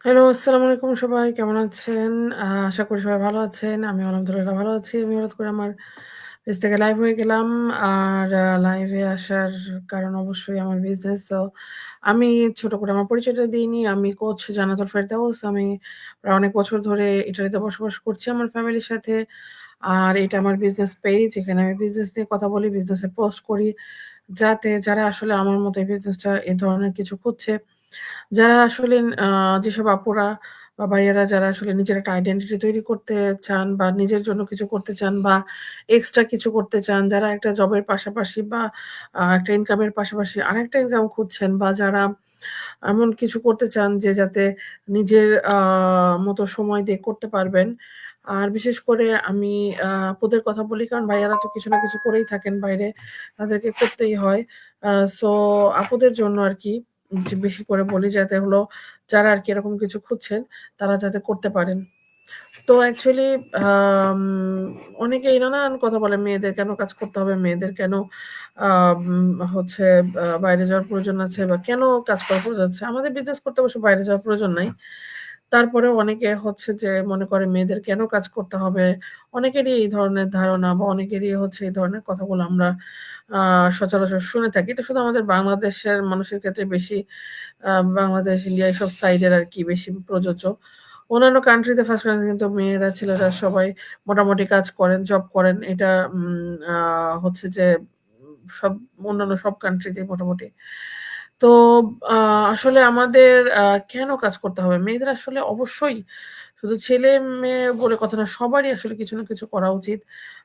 Hello, আসসালামু আলাইকুম সবাই কেমন আছেন? আশা করি সবাই ভালো আছেন। আমি আলহামদুলিল্লাহ ভালো আছি। আমি হঠাৎ করে আমার পেজ থেকে লাইভ হয়ে গেলাম। আর লাইভে আসার কারণ অবশ্যই আমার বিজনেস। সো আমি ছোট করে আমার পরিচয়টা দিয়ে নিই। আমি কোচ জান্নাতুল ফেরদাউস। আমি প্রায় অনেক বছর ধরে ইটালিতে বসবাস করছি আমার ফ্যামিলির সাথে। আর এটা আমার বিজনেস পেজ। এখানে আমি বিজনেস নিয়ে কথা বলি, বিজনেসে পোস্ট করি। যাতে যারা আসলে আমার মতো এই বিজনেসটা এ ধরনের কিছু খুঁজছে, যারা আসলে আ যেসব আপুরা বা ভাইয়ারা যারা আসলে নিজের একটা আইডেন্টিটি তৈরি করতে চান বা নিজের জন্য কিছু করতে চান বা এক্সট্রা কিছু করতে চান, যারা একটা জবের পাশাপাশি বা একটা ইনকামের পাশাপাশি আরেকটা ইনকাম খুঁজছেন বা যারা এমন কিছু করতে চান যে যাতে নিজের মতো সময় দিয়ে করতে পারবেন। আর বিশেষ করে আমি আপুদের কথা বলি কারণ ভাইয়ারা তো কিছু না কিছু করেই থাকেন বাইরে। তাদেরকে করতেই হয়। আ সো আপুদের জন্য আরকি যে বেশি করে বলি যাতে হলো যারা আরকি এরকম কিছু খুঁজছেন তারা যাতে করতে পারেন। তো অ্যাকচুয়ালি আম অনেকেই নানান কথা বলে, মেয়েদের কেন কাজ করতে হবে? মেয়েদের কেন আম হচ্ছে বাইরে যাওয়ার প্রয়োজন আছে বা কেন কাজ করার প্রয়োজন আছে? আমাদের বিজনেস করতে অবশ্য বাইরে যাওয়ার প্রয়োজন নাই। তারপরেও অনেকে হচ্ছে যে মনে করে মেয়েদের কেন কাজ করতে হবে? অনেকেরই এই ধরনের ধারণা বা অনেকেরই হচ্ছে এই ধরনের কথাগুলো আমরা আ সচরাচর শুনে থাকি। এটা শুধু আমাদের বাংলাদেশের মানুষের ক্ষেত্রে বেশি আ বাংলাদেশ, ইন্ডিয়া এসব সাইডের আরকি বেশি প্রযোজ্য। অন্যান্য কান্ট্রিতে ফার্স্ট ক্লাস কিন্তু মেয়েরা ছেলেরা সবাই মোটামুটি কাজ করেন, জব করেন। এটা আ হচ্ছে যে সব অন্যান্য সব কান্ট্রিতেই মোটামুটি। তো আ আসলে আমাদের কেন কাজ করতে হবে? মেয়েদের আসলে অবশ্যই শুধু ছেলে-মেয়ে বলে কথা না, সবারই আসলে কিছু না কিছু করা উচিত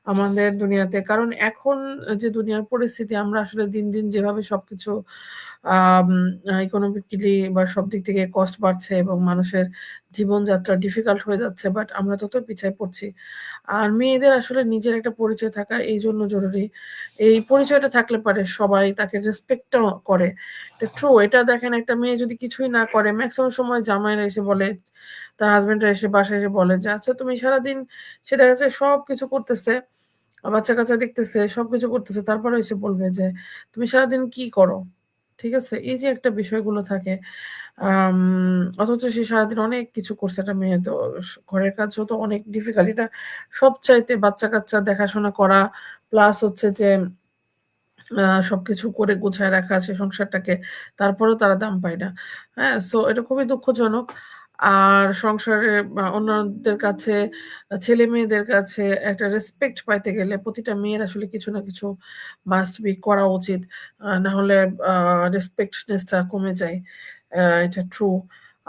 আমাদের দুনিয়াতে। কারণ এখন যে দুনিয়ার পরিস্থিতি আমরা আসলে দিন, দিন যেভাবে সবকিছু আম ইকোনমিক্যালি বা সব দিক থেকে কস্ট বাড়ছে এবং মানুষের জীবনযাত্রা ডিফিকাল্ট হয়ে যাচ্ছে। বাট আমরা তত পিছায় পড়ছি। আর মেয়েদের আসলে নিজের একটা পরিচয় থাকা এইজন্য জরুরি। এই পরিচয়টা থাকলে পারে সবাই তাকে রেসপেক্টও করে। এটা ট্রু। এটা দেখেন, একটা মেয়ে যদি কিছুই না করে মেক্সিমাম সময় জামাইরা এসে বলে, তার হাসব্যান্ডরা এসে বাসায় এসে বলে যে, "আচ্ছা তুমি সারাদিন" সে দেখা যাচ্ছে সবকিছু করতেছে, বাচ্চা-কাচ্চা দেখতেছে, সবকিছু করতেছে। তারপরেও এসে বলবে যে, "তুমি সারাদিন কি করো?" ঠিক আছে? এই যে একটা বিষয়গুলো থাকে। আম অথচ সে সারাদিন অনেক কিছু করছে একটা মেয়ে। তো ঘরের কাজও তো অনেক ডিফিকাল্ট। এটা সবচাইতে বাচ্চা-কাচ্চা দেখাশোনা করা প্লাস হচ্ছে যে সবকিছু করে গুছায় রাখা সে সংসারটাকে, তারপরেও তারা দাম পায় না। হ্যাঁ? সো এটা খুবই দুঃখজনক। আর সংসারে অন্যদের কাছে ছেলে-মেয়েদের কাছে একটা রেসপেক্ট পাইতে গেলে প্রতিটা মেয়ের আসলে কিছু না কিছু মাস্ট বি করা উচিত। নাহলে আ রেসপেক্টনেস টা কমে যায়। এটা ট্রু।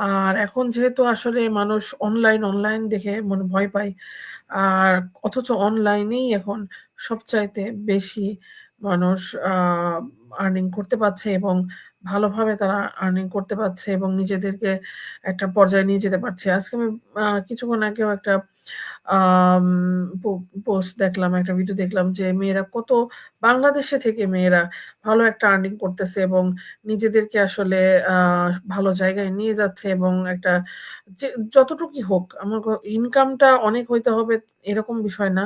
আর এখন যেহেতু আসলে মানুষ অনলাইন দেখে মনে ভয় পায়। আর অথচ অনলাইনেই এখন সবচাইতে বেশি মানুষ আ আর্নিং করতে পারছে এবং ভালোভাবে তারা আর্নিং করতে পারছে এবং নিজেদেরকে একটা পর্যায়ে নিয়ে যেতে পারছে। আজকে আমি কিছুক্ষণ আগেও একটা আম পো পোস্ট দেখলাম, একটা ভিডিও দেখলাম যে মেয়েরা কত বাংলাদেশে থেকে মেয়েরা ভালো একটা আর্নিং করতেছে এবং নিজেদেরকে আসলে আ ভালো জায়গায় নিয়ে যাচ্ছে এবং একটা যে যতটুকুই হোক আমার ইনকামটা অনেক হইতে হবে এরকম বিষয় না।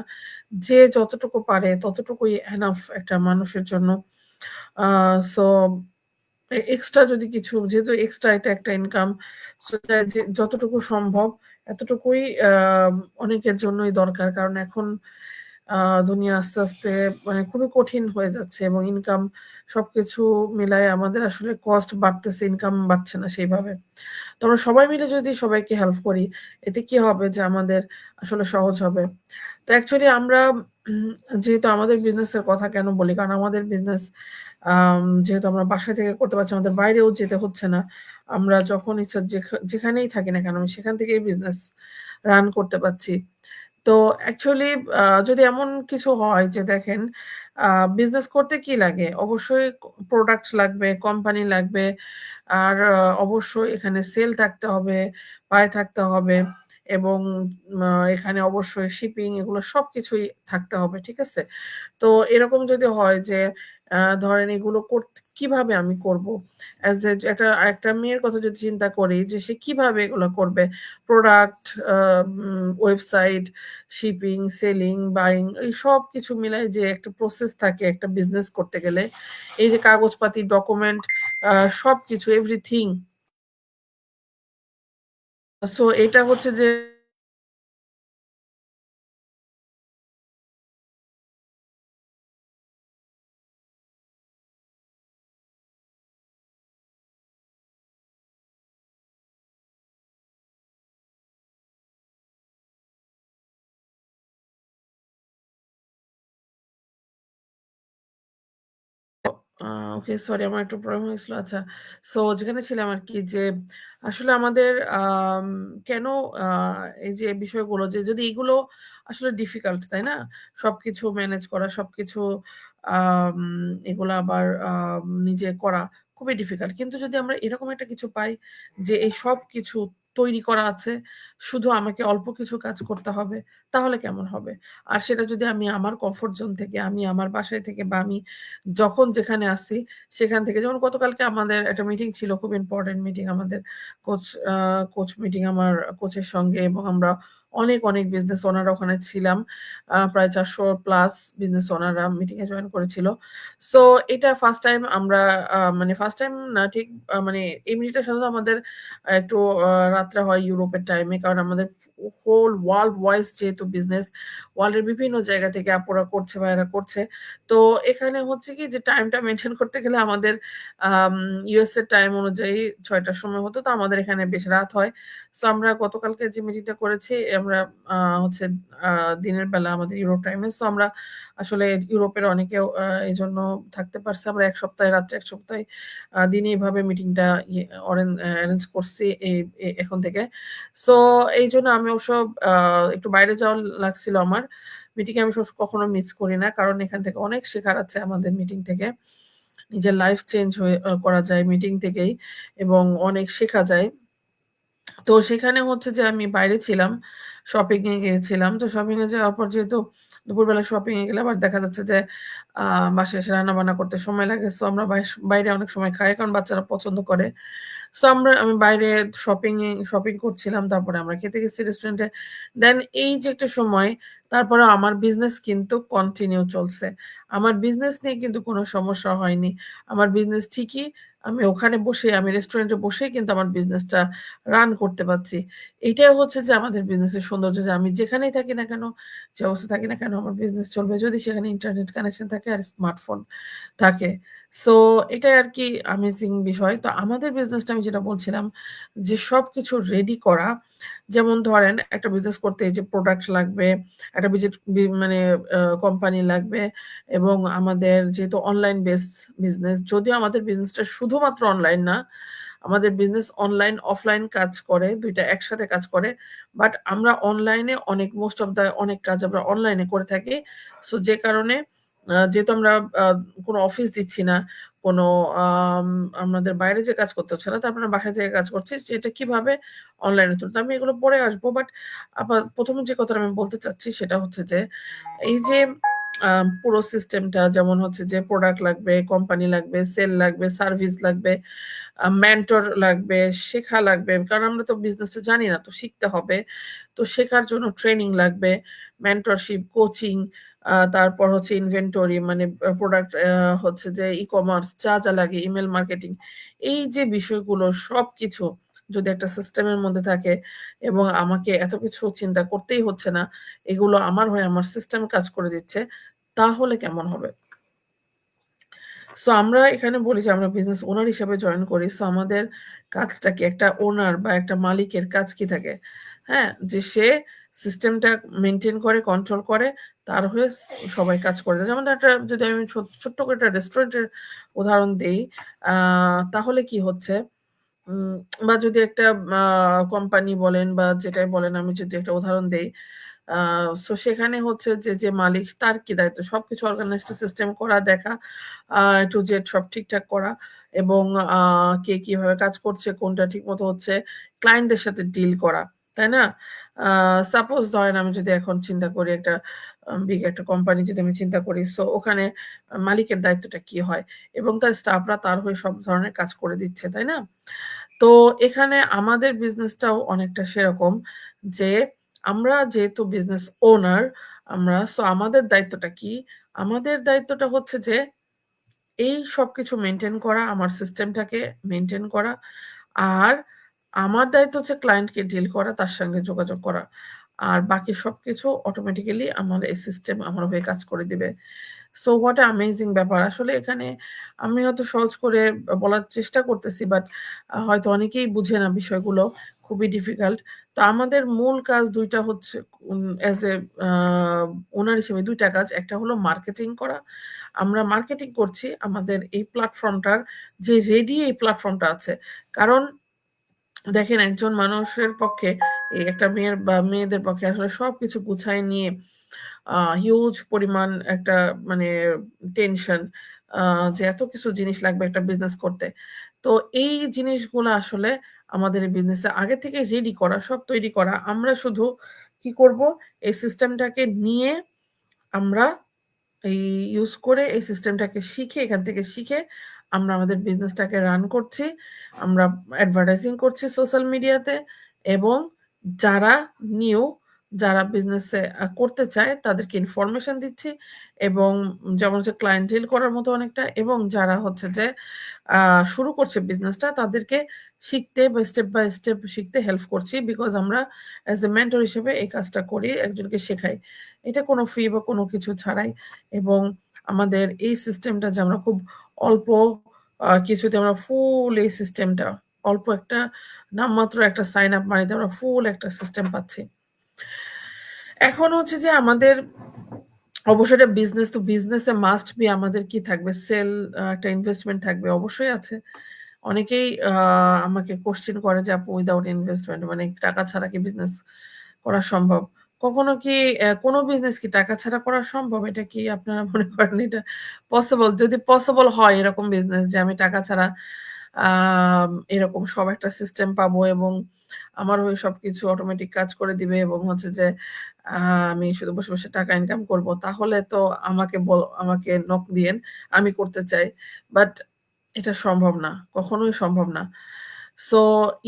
যে যতটুকু পারে ততটুকুই এনাফ একটা মানুষের জন্য। আ সো এক্সট্রা যদি কিছু, যেহেতু এক্সট্রা এটা একটা ইনকাম, সো এটা যে যতটুকু সম্ভব এতটুকুই অনেকের জন্যই দরকার। কারণ এখন আ দুনিয়া আস্তে, আস্তে মানে খুবই কঠিন হয়ে যাচ্ছে এবং ইনকাম সবকিছু মিলায়ে আমাদের আসলে কস্ট বাড়তেছে, ইনকাম বাড়ছে না সেইভাবে। তো আমরা সবাই মিলে যদি সবাইকে হেল্প করি, এতে কি হবে যে আমাদের আসলে সহজ হবে। তো অ্যাকচুয়ালি আমরা উম যেহেতু আমাদের বিজনেসের কথা কেন বলি? কারণ আমাদের বিজনেস যেহেতু আমরা বাসা থেকে করতে পারছি, আমাদের বাইরেও যেতে হচ্ছে না। আমরা যখন ইচ্ছা যেখানেই থাকি না কেন, আমি সেখান থেকেই বিজনেস রান করতে পারছি। তো অ্যাকচুয়ালি যদি এমন কিছু হয় যে দেখেন, আ বিজনেস করতে কি লাগে? অবশ্যই প্রোডাক্টস লাগবে, কোম্পানি লাগবে। আর অবশ্যই এখানে সেল থাকতে হবে, পায় থাকতে হবে এবং এখানে অবশ্যই শিপিং এগুলো সবকিছুই থাকতে হবে। ঠিক আছে? তো এরকম যদি হয় যে ধরেন এগুলো কিভাবে আমি করব? অ্যাজ এ একটা একটা মেয়ের কথা যদি চিন্তা করি যে সে কিভাবে এগুলো করবে? Product, website, shipping, selling, buying এই সবকিছু মিলায় যে একটা প্রসেস থাকে একটা বিজনেস করতে গেলে, এই যে কাগজপাতি, ডকুমেন্ট আ সবকিছু এভরিথিং সো এটা হচ্ছে যে আ ওকে, সরি, আমার একটু প্রবলেম হয়েছিল। আচ্ছা। সো যেখানে ছিলাম আরকি যে আসলে আমাদের কেন আ এই যে বিষয়গুলো যে যদি এগুলো আসলে ডিফিকাল্ট, তাই না? সবকিছু ম্যানেজ করা, সবকিছু আম এগুলা আবার নিজে করা খুবই ডিফিকাল্ট। কিন্তু যদি আমরা এরকম একটা কিছু পাই যে এই সবকিছু তৈরি করা আছে, শুধু আমাকে অল্প কিছু কাজ করতে হবে, তাহলে কেমন হবে? আর সেটা যদি আমি আমার কমফোর্ট জোন থেকে, আমি আমার বাসায় থেকে বা আমি যখন যেখানে আছি সেখান থেকে, যেমন গতকালকে আমাদের একটা মিটিং ছিল, খুব ইম্পোর্টেন্ট মিটিং আমাদের কোচ আ কোচ মিটিং আমার কোচের সঙ্গে, এবং আমরা অনেক বিজনেস ওনাররা ওখানে ছিলাম। প্রায় ৪০০ প্লাস বিজনেস ওনাররা মিটিং এ জয়েন করেছিল। সো এটা ফার্স্ট টাইম আমরা মানে ফার্স্ট টাইম না ঠিক, মানে এই মিটিংটা সাধারণত আমাদের একটু রাত্রে হয় ইউরোপের টাইমে। কারণ আমাদের হোল ওয়ার্লড ওয়াইজ যেহেতু বিজনেস, ওয়ার্ল্ডের বিভিন্ন জায়গা থেকে আপুরা করছে, ভাইয়েরা করছে। তো এখানে হচ্ছে কি যে টাইমটা মেইনটেইন করতে গেলে আমাদের আম ইউএস এর টাইম অনুযায়ী ৬ টার সময় হতো। তো আমাদের এখানে বেশ রাত হয়। সো আমরা গতকালকে যে মিটিংটা করেছি আমরা আ হচ্ছে আ দিনের বেলা আমাদের ইউরোপ টাইমে। সো আমরা আসলে ইউরোপের অনেকেও এজন্য থাকতে পারছে। আমরা ১ সপ্তাহে রাত্রে, ১ সপ্তাহে দিনে এভাবে মিটিংটা এরেঞ্জ করছি এখন থেকে। সো এইজন্য আমি অবশ্য আ একটু বাইরে যাওয়া লাগছিল আমার। মিটিং এ আমি কখনো মিস করি না। কারণ এখান থেকে অনেক শেখার আছে আমাদের মিটিং থেকে। নিজের লাইফ চেঞ্জ হয়ে করা যায় মিটিং থেকেই, এবং অনেক শেখা যায়। তো সেখানে হচ্ছে যে আমি বাইরে ছিলাম, শপিং এ গিয়েছিলাম। তো শপিং এ যাওয়ার পর যেহেতু দুপুরবেলা শপিং এ গেলে আবার দেখা যাচ্ছে যে আ বাসায় এসে রান্না-বান্না করতে সময় লাগে। সো আমরা বাইরে অনেক সময় খাই, কারণ বাচ্চারা পছন্দ করে। সো আমি বাইরে শপিং করছিলাম। তারপরে আমরা খেতে গেছি রেস্টুরেন্টে। দেন এই যে একটা সময়, তারপরে আমার বিজনেস কিন্তু কন্টিনিউ চলছে। আমার বিজনেস নিয়ে কিন্তু কোনো সমস্যা হয়নি। আমার বিজনেস ঠিকই, আমি ওখানে বসে, আমি রেস্টুরেন্টে বসেই কিন্তু আমার বিজনেসটা রান করতে পারছি। এইটাই হচ্ছে যে আমাদের বিজনেসের সৌন্দর্য, যে আমি যেখানেই থাকি না কেন, যে অবস্থায় থাকি না কেন, আমার বিজনেস চলবে। যদি সেখানে ইন্টারনেট কানেকশন থাকে আর স্মার্টফোন থাকে। সো এটাই আরকি অ্যামেজিং বিষয়। তো আমাদের বিজনেসটা আমি যেটা বলছিলাম যে সবকিছু রেডি করা। যেমন ধরেন একটা বিজনেস করতে এই যে প্রোডাক্ট লাগবে, একটা মানে কোম্পানি লাগবে, এবং আমাদের যেহেতু অনলাইন বেসড বিজনেস, যদিও আমাদের বিজনেসটা শুধুমাত্র অনলাইন না, আমাদের বিজনেস অনলাইন, অফলাইন কাজ করে, ২ টা একসাথে কাজ করে। বাট আমরা অনলাইনে মোস্ট অফ দ্যা অনেক কাজ আমরা অনলাইনে করে থাকি। সো যে কারণে যেহেতু আমরা আ কোনো অফিস দিচ্ছি না, কোনো আম আমাদের বাইরে যেয়ে কাজ করতে হচ্ছে না। তারপর আমরা বাসায় থেকে কাজ করছি। যে এটা কিভাবে অনলাইনে তুলতে। আমি এগুলো পরে আসবো। বাট ১ম এ যে কথাটা আমি বলতে চাচ্ছি সেটা হচ্ছে যে, এই যে পুরো সিস্টেমটা, যেমন হচ্ছে যে প্রোডাক্ট লাগবে, কোম্পানি লাগবে, সেল লাগবে, সার্ভিস লাগবে, মেন্টর লাগবে, শেখা লাগবে। কারণ আমরা তো বিজনেসটা জানি না। তো শিখতে হবে। তো শেখার জন্য ট্রেনিং লাগবে, মেন্টরশিপ, কোচিং, তারপর হচ্ছে ইনভেন্টরি, মানে প্রোডাক্ট, হচ্ছে যে ই-কমার্স যা লাগে, ইমেইল মার্কেটিং। এই যে বিষয়গুলো সবকিছু যদি একটা সিস্টেমের মধ্যে থাকে, এবং আমাকে এত কিছু চিন্তা করতেই হচ্ছে না, এগুলো আমার হয়ে আমার সিস্টেম কাজ করে দিচ্ছে, তাহলে কেমন হবে? সো আমরা এখানে বলি যে আমরা বিজনেস ওনার হিসেবে জয়েন করি। সো আমাদের কাজটা কি, একটা ওনার বা একটা মালিকের কাজ কি থাকে? হ্যাঁ? যে সে সিস্টেমটা মেইনটেইন করে, কন্ট্রোল করে, তার হয়ে সবাই কাজ করে দেয়। যেমন একটা, যদি আমি ছোট্ট করে একটা রেস্টুরেন্টের উদাহরণ দেই, আ তাহলে কি হচ্ছে, উম বা যদি একটা আ কোম্পানি বলেন বা যেটাই বলেন, আমি যদি একটা উদাহরণ দেই, আ সো সেখানে হচ্ছে যে মালিক, তার কি দায়িত্ব? সবকিছু অর্গানাইজড সিস্টেম করা, দেখা, A to Z সব ঠিকঠাক করা, এবং আ কে কিভাবে কাজ করছে, কোনটা ঠিকমতো হচ্ছে, ক্লায়েন্টদের সাথে ডিল করা। তাই না? আ সাপোজ ধরেন আমি যদি এখন চিন্তা করি একটা বিগ একটা কোম্পানি যদি আমি চিন্তা করি, সো ওখানে মালিকের দায়িত্বটা কি হয়? এবং তার স্টাফরা তার হয়ে সব ধরনের কাজ করে দিচ্ছে। তাই না? তো এখানে আমাদের বিজনেসটাও অনেকটা সেরকম, যে আমরা যেহেতু বিজনেস ওনার, সো আমাদের দায়িত্বটা কি? আমাদের দায়িত্বটা হচ্ছে যে এই সবকিছু মেইনটেইন করা, আমার সিস্টেমটাকে মেইনটেইন করা। আর আমার দায়িত্ব হচ্ছে ক্লায়েন্টকে ডিল করা, তার সঙ্গে যোগাযোগ করা। আর বাকি সবকিছু অটোমেটিক্যালি আমার এই সিস্টেম আমার হয়ে কাজ করে দিবে। সো হোয়াট আ অ্যামেজিং ব্যাপার! আসলে এখানে আমি হয়তো সহজ করে বলার চেষ্টা করতেছি, বাট হয়তো অনেকেই বুঝে না বিষয়গুলো। খুবই ডিফিকাল্ট। তো আমাদের মূল কাজ ২ টা হচ্ছে অ্যাজ এ আ ওনার হিসেবে ২ টা কাজ। একটা হলো মার্কেটিং করা। আমরা মার্কেটিং করছি আমাদের এই প্ল্যাটফর্মটার, যে রেডি এই প্ল্যাটফর্মটা আছে। কারণ দেখেন, একজন মানুষের পক্ষে, এই একটা মেয়ের বা মেয়েদের পক্ষে আসলে সবকিছু গুছায় নিয়ে হিউজ পরিমাণ একটা মানে টেনশন, আ যে এত কিছু জিনিস লাগবে একটা বিজনেস করতে। তো এই জিনিসগুলা আসলে আমাদের এই বিজনেসে আগে থেকে রেডি করা, সব তৈরি করা। আমরা শুধু কি করব? এই সিস্টেমটাকে নিয়ে আমরা এই ইউজ করে এই সিস্টেমটাকে শিখে, এখান থেকে শিখে আমরা আমাদের বিজনেসটাকে রান করছি। আমরা অ্যাডভার্টাইজিং করছি সোশ্যাল মিডিয়াতে, এবং যারা নিউ, যারা বিজনেসে করতে চায় তাদেরকে ইনফরমেশন দিচ্ছি, এবং যেমন হচ্ছে ক্লায়েন্টেল করার মতো অনেকটা, এবং যারা হচ্ছে যে আ শুরু করছে বিজনেসটা তাদেরকে শিখতে বা স্টেপ বাই স্টেপ শিখতে হেল্প করছি। বিকজ আমরা অ্যাজ এ মেন্টর হিসেবে এই কাজটা করি, একজনকে শেখাই। এটা কোনো ফি বা কোনো কিছু ছাড়াই, এবং আমাদের এই সিস্টেমটা যে আমরা খুব অল্প কিছুতে আমরা ফুল এই সিস্টেমটা, অল্প একটা নামমাত্র একটা সাইন আপ মানিতে আমরা ফুল একটা সিস্টেম পাচ্ছি। এখন হচ্ছে যে আমাদের অবশ্যই এটা বিজনেস, তো বিজনেসে মাস্ট বি আমাদের কি থাকবে? একটা ইনভেস্টমেন্ট থাকবে, অবশ্যই আছে। অনেকেই আমাকে কোয়েশ্চেন করে যে, "আপু, উইথআউট ইনভেস্টমেন্ট মানে টাকা ছাড়া কি বিজনেস করা সম্ভব?" কখনো কি কোন বিজনেস কি টাকা ছাড়া করা সম্ভব? এটা কি আপনারা মনে করেন এটা পসিবল? যদি পসিবল হয় এরকম বিজনেস যে আমি টাকা ছাড়া এরকম সব একটা সিস্টেম পাবো, এবং আমার হয়ে সবকিছু অটোমেটিক কাজ করে দিবে, এবং হচ্ছে যে আ আমি শুধু বসে, বসে টাকা ইনকাম করব। তাহলে তো আমাকে নক দিয়েন। আমি করতে চাই। বাট এটা সম্ভব না। কখনোই সম্ভব না। সো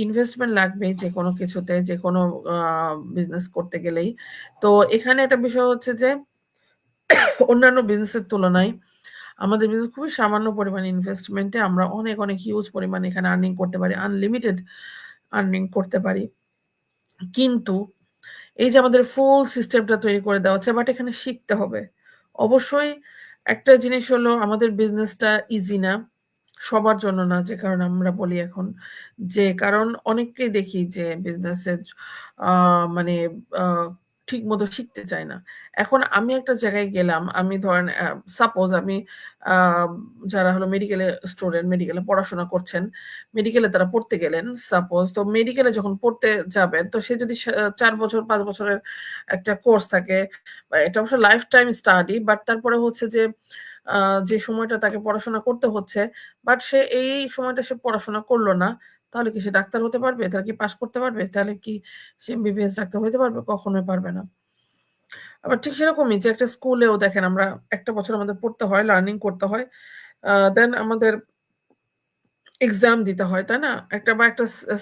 ইনভেস্টমেন্ট লাগবেই যেকোনো কিছুতে, যেকোনো আ বিজনেস করতে গেলেই। তো এখানে একটা বিষয় হচ্ছে যে অন্যান্য বিজনেসের তুলনায় আমাদের বিজনেস খুবই সামান্য পরিমাণে ইনভেস্টমেন্টে আমরা অনেক, অনেক হিউজ পরিমাণে এখানে আর্নিং করতে পারি। আনলিমিটেড আর্নিং করতে পারি। কিন্তু এই যে আমাদের ফুল সিস্টেমটা তৈরি করে দেওয়া হচ্ছে, বাট এখানে শিখতে হবে। অবশ্যই একটা জিনিস হলো, আমাদের বিজনেসটা ইজি না। সবার জন্য না, যে কারণে আমরা বলি এখন, যে কারণ অনেককেই দেখি যে বিজনেসে আ মানে আ ঠিকমতো শিখতে চায় না। এখন আমি একটা জায়গায় গেলাম, আমি ধরেন সাপোজ আমি আ যারা হলো মেডিকেলে স্টুডেন্ট, মেডিকেলে পড়াশোনা করছেন, মেডিকেলে তারা পড়তে গেলেন সাপোজ। তো মেডিকেলে যখন পড়তে যাবেন, তো সে যদি ৪ বছর ৫ বছরের একটা কোর্স থাকে, এটা অবশ্য লাইফ টাইম স্টাডি, বাট তারপরে হচ্ছে যে আ যে সময়টা তাকে পড়াশোনা করতে হচ্ছে, বাট সে এই সময়টা সে পড়াশোনা করল না, তাহলে কি সে ডাক্তার হতে পারবে? তাহলে কি পাস করতে পারবে? তাহলে কি সে এমবিবিএস ডাক্তার হইতে পারবে? কখনোই পারবে না। আবার ঠিক সেরকমই যে একটা স্কুলেও দেখেন, আমরা একটা বছর আমাদের পড়তে হয়, লার্নিং করতে হয়। দেন আমাদের এক্সাম দিতে হয়, তাই না? একটা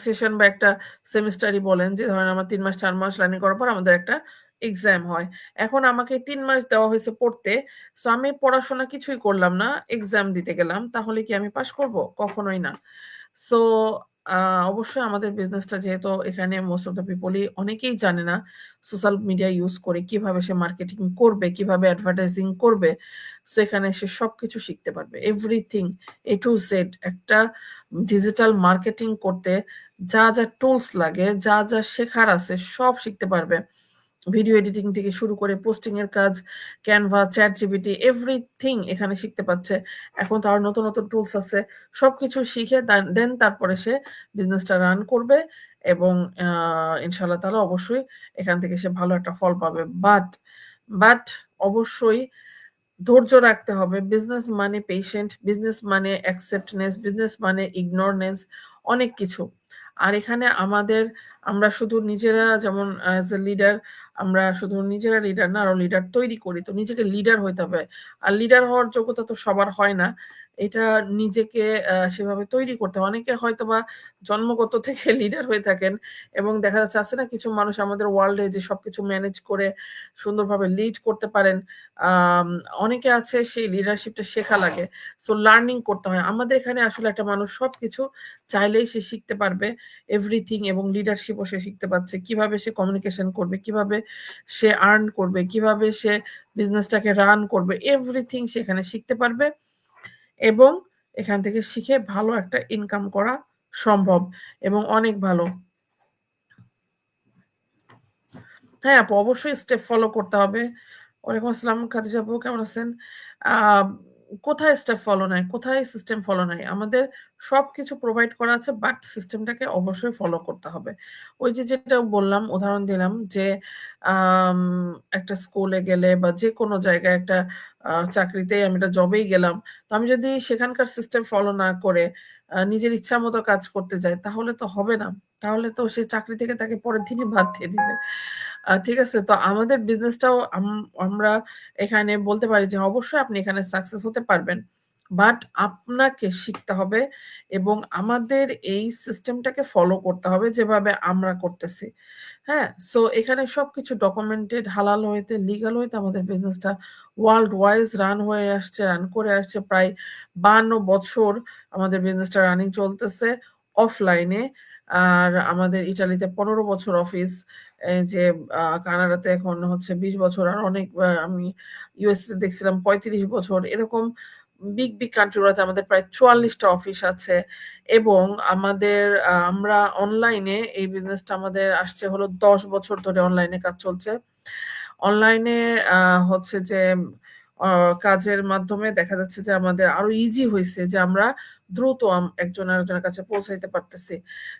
সেশন বা একটা সেমেস্টারই বলেন, যে ধরেন আমরা ৩ মাস ৪ মাস লার্নিং করার পর আমাদের একটা এক্সাম হয়। এখন আমাকে ৩ মাস দেওয়া হয়েছে পড়তে। সো আমি পড়াশোনা কিছুই করলাম না, এক্সাম দিতে গেলাম। তাহলে কি আমি পাস করব? কখনোই না। সো আ অবশ্যই আমাদের বিজনেসটা, যেহেতু এখানে মোস্ট অফ দ্যা পিপলই অনেকেই জানে না সোশ্যাল মিডিয়া ইউজ করে কিভাবে সে মার্কেটিং করবে, কিভাবে অ্যাডভার্টাইজিং করবে। সো এখানে সে সবকিছু শিখতে পারবে। এভরিথিং A to Z, একটা ডিজিটাল মার্কেটিং করতে যা, যা টুলস লাগে, যা, যা শেখার আছে সব শিখতে পারবে। ভিডিও এডিটিং থেকে শুরু করে পোস্টিং এর কাজ, Canva, ChatGPT, এভরিথিং এখানে শিখতে পাচ্ছে। এখন তো আরো নতুন, নতুন টুলস আছে। সবকিছু শিখে দেন তারপরে সে বিজনেসটা রান করবে, এবং আ ইনশাআল্লাহ তাআলা অবশ্যই এখান থেকে সে ভালো একটা ফল পাবে। বাট অবশ্যই ধৈর্য রাখতে হবে। বিজনেস মানে পেশেন্ট, বিজনেস মানে অ্যাকসেপ্টনেস, বিজনেস মানে ইগনোরনেস, অনেক কিছু। আর এখানে আমাদের আমরা শুধু নিজেরা যেমন অ্যাজ এ লিডার আমরা শুধু নিজেরা লিডার না, আরো লিডার তৈরি করি। তো নিজেকে লিডার হইতে হবে। আর লিডার হওয়ার যোগ্যতা তো সবার হয় না। এটা নিজেকে সেভাবে তৈরি করতে হয়। অনেকে হয়তোবা জন্মগত থেকে লিডার হয়ে থাকেন এবং দেখা যাচ্ছে আছে না কিছু মানুষ আমাদের ওয়ার্ল্ডে যে সবকিছু ম্যানেজ করে সুন্দরভাবে লিড করতে পারেন। আম অনেকে আছে সেই লিডারশিপটা শেখা লাগে। সো লার্নিং করতে হয়। আমাদের এখানে আসলে একটা মানুষ সবকিছু চাইলেই সে শিখতে পারবে। এভরিথিং এবং লিডারশিপও সে শিখতে পারছে। কিভাবে সে কমিউনিকেশন করবে, কিভাবে সে আর্ন করবে, কিভাবে সে বিজনেসটাকে রান করবে, এভরিথিং সে এখানে শিখতে পারবে এবং এখান থেকে শিখে ভালো একটা ইনকাম করা সম্ভব এবং অনেক ভালো। হ্যাঁ আপু, অবশ্যই স্টেপ ফলো করতে হবে। ওয়ালাইকুম আসসালাম খাদিজা আপু, কেমন আছেন? আ কোথায় স্টেপ ফলো নাই? কোথায় সিস্টেম ফলো নাই? আমাদের সবকিছু প্রোভাইড করা আছে বাট সিস্টেমটাকে অবশ্যই ফলো করতে হবে। ওই যে যেটা বললাম, উদাহরণ দিলাম যে আম একটা স্কুলে গেলে বা যেকোনো জায়গায় একটা চাকরিতেই আমি একটা জবেই গেলাম। তো আমি যদি সেখানকার সিস্টেম ফলো না করে নিজের ইচ্ছামত কাজ করতে যাই তাহলে তো হবে না। তাহলে তো সে চাকরি থেকে তাকে পরের দিনই বাদ দিয়ে দিবে। ঠিক আছে? তো আমাদের বিজনেসটাও আমরা এখানে বলতে পারি যে অবশ্যই আপনি এখানে সাকসেস হতে পারবেন। বাট আপনাকে শিখতে হবে এবং আমাদের এই সিস্টেমটাকে ফলো করতে হবে যেভাবে আমরা করতেছি। হ্যাঁ? সো এখানে সবকিছু ডকুমেন্টেড হালাল ওয়েতে, লিগাল ওয়েতে আমাদের বিজনেসটা ওয়ার্লড ওয়াইজ রান হয়ে আসছে, রান করে আসছে। প্রায় ৫২ বছর আমাদের বিজনেসটা রানিং চলতেছে অফলাইনে। আর আমাদের ইটালিতে ১৫ বছর অফিস। এই যে কানাডাতে এখন হচ্ছে ২০ বছর। আর অনেক আমি ইউএসএ দেখছিলাম ৩৫ বছর। এরকম বিগ কান্ট্রি গুলোতে আমাদের প্রায় ৪৪ টা অফিস আছে এবং আমাদের আমরা অনলাইনে এই বিজনেসটা আমাদের আসছে হলো ১০ বছর ধরে অনলাইনে কাজ চলছে। অনলাইনে আ হচ্ছে যে অ কাজের মাধ্যমে দেখা যাচ্ছে যে আমাদের আরো ইজি হইছে যে আমরা দ্রুত একজন আরেকজনের কাছে পৌঁছাইতে পারতেছি।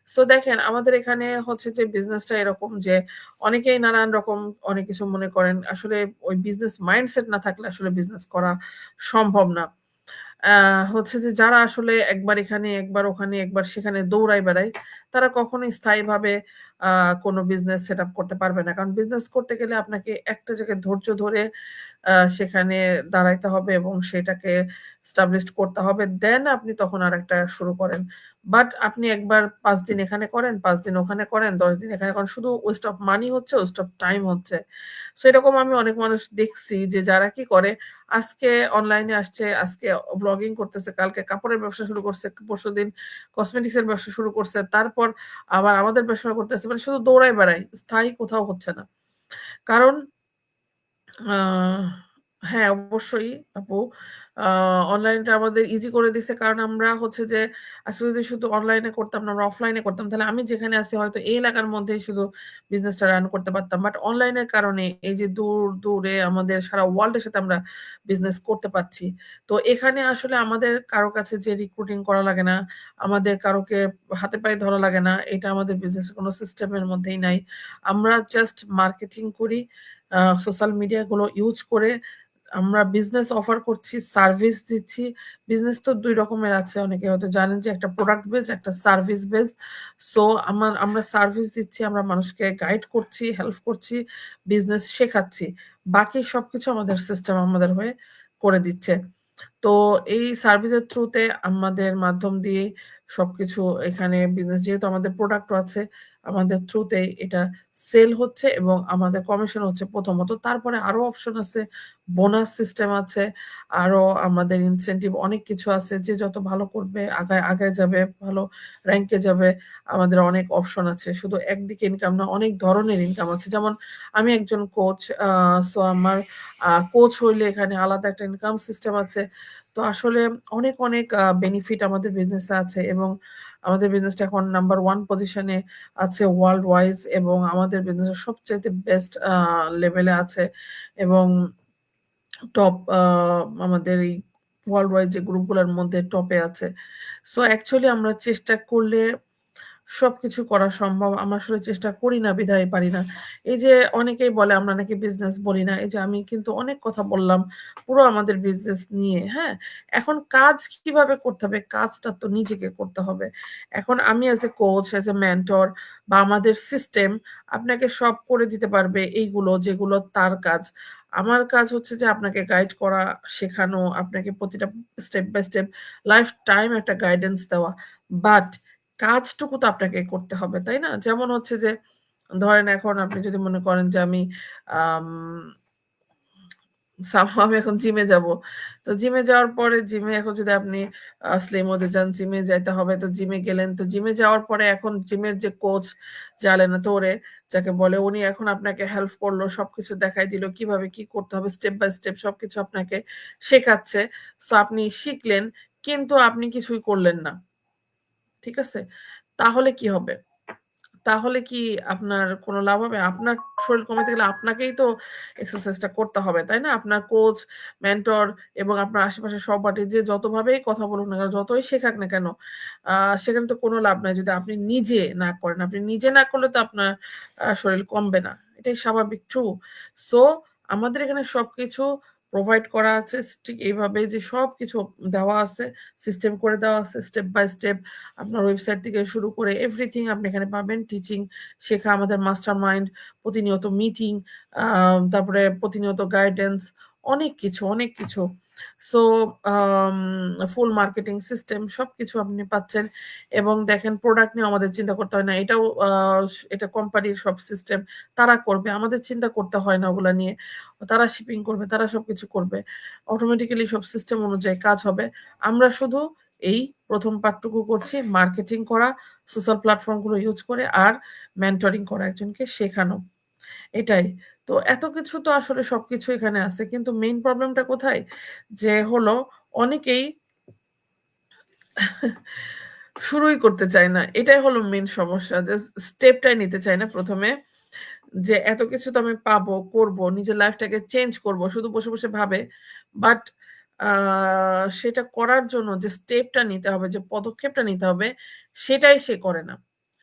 সো দেখেন আমাদের এখানে হচ্ছে যে বিজনেসটা এরকম যে অনেকেই নানান রকম অনেক কিছু মনে করেন। আসলে ওই বিজনেস মাইন্ডসেট না থাকলে আসলে বিজনেস করা সম্ভব না। আ হচ্ছে যে যারা আসলে একবার এখানে, একবার ওখানে, একবার সেখানে দৌড়ায় বেড়ায়, তারা কখনোই স্থায়ীভাবে আ কোনো বিজনেস সেটআপ করতে পারবে না। কারণ বিজনেস করতে গেলে আপনাকে একটা জায়গায় ধৈর্য ধরে সেখানে দাঁড়াইতে হবে এবং সেটাকে established করতে হবে। দেন আপনি তখন আরেকটা শুরু করেন। বাট আপনি একবার ৫ দিন এখানে করেন, ৫ দিন ওখানে করেন, ১০ দিন এখানে করেন। শুধু ওয়েস্ট অফ মানি হচ্ছে, ওয়েস্ট অফ টাইম হচ্ছে। সো এরকম আমি অনেক মানুষ দেখছি যে যারা কি করে আজকে অনলাইনে আসছে, আজকে ব্লগিং করতেছে, কালকে কাপড়ের ব্যবসা শুরু করছে, পরশুদিন কসমেটিক্স এর ব্যবসা শুরু করছে। তারপর আবার আমাদের ব্যবসা করতেছে। মানে শুধু দৌড়ায় বেড়ায়। স্থায়ী কোথাও হচ্ছে না। কারণ আ হ্যাঁ, অবশ্যই আপু। আ অনলাইনটা আমাদের ইজি করে দিছে। কারণ আমরা হচ্ছে যে আজকে যদি শুধু অনলাইনে করতাম না, আমরা অফলাইনে করতাম। তাহলে আমি যেখানে আছি হয়তো এই এলাকার মধ্যেই শুধু বিজনেসটা রান করতে পারতাম। বাট অনলাইনের কারণে এই যে দূরে আমাদের সারা ওয়ার্লড এর সাথে আমরা বিজনেস করতে পারছি। তো এখানে আসলে আমাদের কারো কাছে যে রিক্রুটিং করা লাগে না, আমাদের কারোকে হাতে পায়ে ধরা লাগে না। এটা আমাদের বিজনেসের কোনো সিস্টেমের মধ্যেই নাই। আমরা জাস্ট মার্কেটিং করি। সোশ্যাল মিডিয়া গুলো ইউজ করে আমরা বিজনেস অফার করছি, সার্ভিস দিচ্ছি। বিজনেস তো ২ রকমের আছে। অনেকে হয়তো জানেন যে একটা প্রোডাক্ট বেস, একটা সার্ভিস বেস। সো আমরা সার্ভিস দিচ্ছি, আমরা মানুষকে গাইড করছি, হেল্প করছি, বিজনেস শেখাচ্ছি। বাকি সবকিছু আমাদের সিস্টেম আমাদের হয়ে করে দিচ্ছে। তো এই সার্ভিসের থ্রুতে আমাদের মাধ্যম দিয়ে সবকিছু এখানে বিজনেস যেহেতু আমাদের প্রোডাক্টও আছে, আমাদের থ্রুতেই এটা সেল হচ্ছে এবং আমাদের কমিশন হচ্ছে প্রথমত। তারপরে আরো অপশন আছে, বোনাস সিস্টেম আছে, আরো আমাদের ইনসেনটিভ অনেক কিছু আছে। যে যত ভালো করবে আগায় যাবে, ভালো র‍্যাংকে যাবে। আমাদের অনেক অপশন আছে। শুধু একদিকে ইনকাম না, অনেক ধরনের ইনকাম আছে। যেমন আমি একজন কোচ, সো আমার কোচ হইলে এখানে আলাদা একটা ইনকাম সিস্টেম আছে। তো আসলে অনেক বেনিফিট আমাদের বিজনেসে আছে এবং আমাদের বিজনেসটা এখন নাম্বার 1 পজিশনে আছে ওয়ার্লড ওয়াইজ এবং আমাদের বিজনেসের সবচাইতে বেস্ট লেভেলে আছে এবং টপ আমাদের এই ওয়ার্লড ওয়াইড যে গ্রুপগুলোর মধ্যে টপে আছে। সো অ্যাকচুয়ালি আমরা চেষ্টা করলে সবকিছু করা সম্ভব। আমরা আসলে চেষ্টা করি না বিধায় পারি না। এই যে অনেকেই বলে আমরা নাকি বিজনেস বলি না। এই যে আমি কিন্তু অনেক কথা বললাম পুরো আমাদের বিজনেস নিয়ে, হ্যাঁ? এখন কাজ কিভাবে করতে হবে? কাজটা তো নিজেকে করতে হবে। এখন আমি as a coach, as a mentor বা আমাদের সিস্টেম আপনাকে সব করে দিতে পারবে এইগুলো যেগুলো তার কাজ। আমার কাজ হচ্ছে যে আপনাকে গাইড করা, শেখানো, আপনাকে প্রতিটা step by step lifetime guidance গাইডেন্স দেওয়া। বাট কাজটুকু তো আপনাকে করতে হবে, তাই না? যেমন হচ্ছে যে ধরেন এখন আপনি যদি মনে করেন যে আমি আম somehow আমি এখন জিমে যাবো। তো জিমে যাওয়ার পরে জিমে এখন যদি আপনি স্লিম হতে চান, জিমে যাইতে হবে। তো জিমে গেলেন। তো জিমে যাওয়ার পরে এখন জিমের যে কোচ জালেনা তোরে যাকে বলে উনি এখন আপনাকে হেল্প করলো। সবকিছু দেখাই দিল কিভাবে কি করতে হবে স্টেপ বাই স্টেপ সবকিছু আপনাকে শেখাচ্ছে। সো আপনি শিখলেন কিন্তু আপনি কিছুই করলেন না। ঠিক আছে? তাহলে কি হবে? তাহলে কি আপনার কোনো লাভ হবে? আপনার শরীর কমাতে গেলে আপনাকেই তো এক্সারসাইজটা করতে হবে, তাই না? আপনার কোচ, মেন্টর এবং আপনার আশেপাশের সহপাঠী যে যতভাবেই কথা বলুক না কেন, যতই শেখাক না কেন, আ সেখানে তো কোনো লাভ নাই যদি আপনি নিজে না করেন। আপনি নিজে না করলে তো আপনার শরীর কমবে না। এটাই স্বাভাবিক, ট্রু। সো আমাদের এখানে সবকিছু প্রোভাইড করা আছে ঠিক এইভাবে যে সবকিছু দেওয়া আছে, সিস্টেম করে দেওয়া আছে স্টেপ বাই স্টেপ। আপনার ওয়েবসাইট থেকে শুরু করে এভরিথিং আপনি এখানে পাবেন। টিচিং শেখা, আমাদের মাস্টারমাইন্ড, প্রতিনিয়ত মিটিং, তারপরে প্রতিনিয়ত গাইডেন্স, অনেক কিছু, অনেক কিছু। সো আম ফুল মার্কেটিং সিস্টেম সবকিছু আপনি পাচ্ছেন এবং দেখেন প্রোডাক্ট নিয়েও আমাদের চিন্তা করতে হয় না। এটাও এটা কোম্পানির সব সিস্টেম তারা করবে। আমাদের চিন্তা করতে হয় না ওগুলা নিয়ে। তারা শিপিং করবে, তারা সবকিছু করবে। অটোমেটিক্যালি সব সিস্টেম অনুযায়ী কাজ হবে। আমরা শুধু এই ১ম পার্টটুকু করছি মার্কেটিং করা, সোশ্যাল প্ল্যাটফর্ম গুলো ইউজ করে আর মেন্টরিং করা, একজনকে শেখানো। এটাই। তো এত কিছু তো আসলে সবকিছু এখানে আছে। কিন্তু মেইন প্রবলেমটা কোথায়? যে হলো অনেকেই শুরুই করতে চায় না। এটাই হলো মেইন সমস্যা যে স্টেপটাই নিতে চায় না ১ম এ। যে এত কিছু তো আমি পাবো, করব, নিজের লাইফটাকে চেঞ্জ করব। শুধু বসে, বসে ভাবে। বাট আ সেটা করার জন্য যে স্টেপটা নিতে হবে, যে পদক্ষেপটা নিতে হবে, সেটাই সে করে না।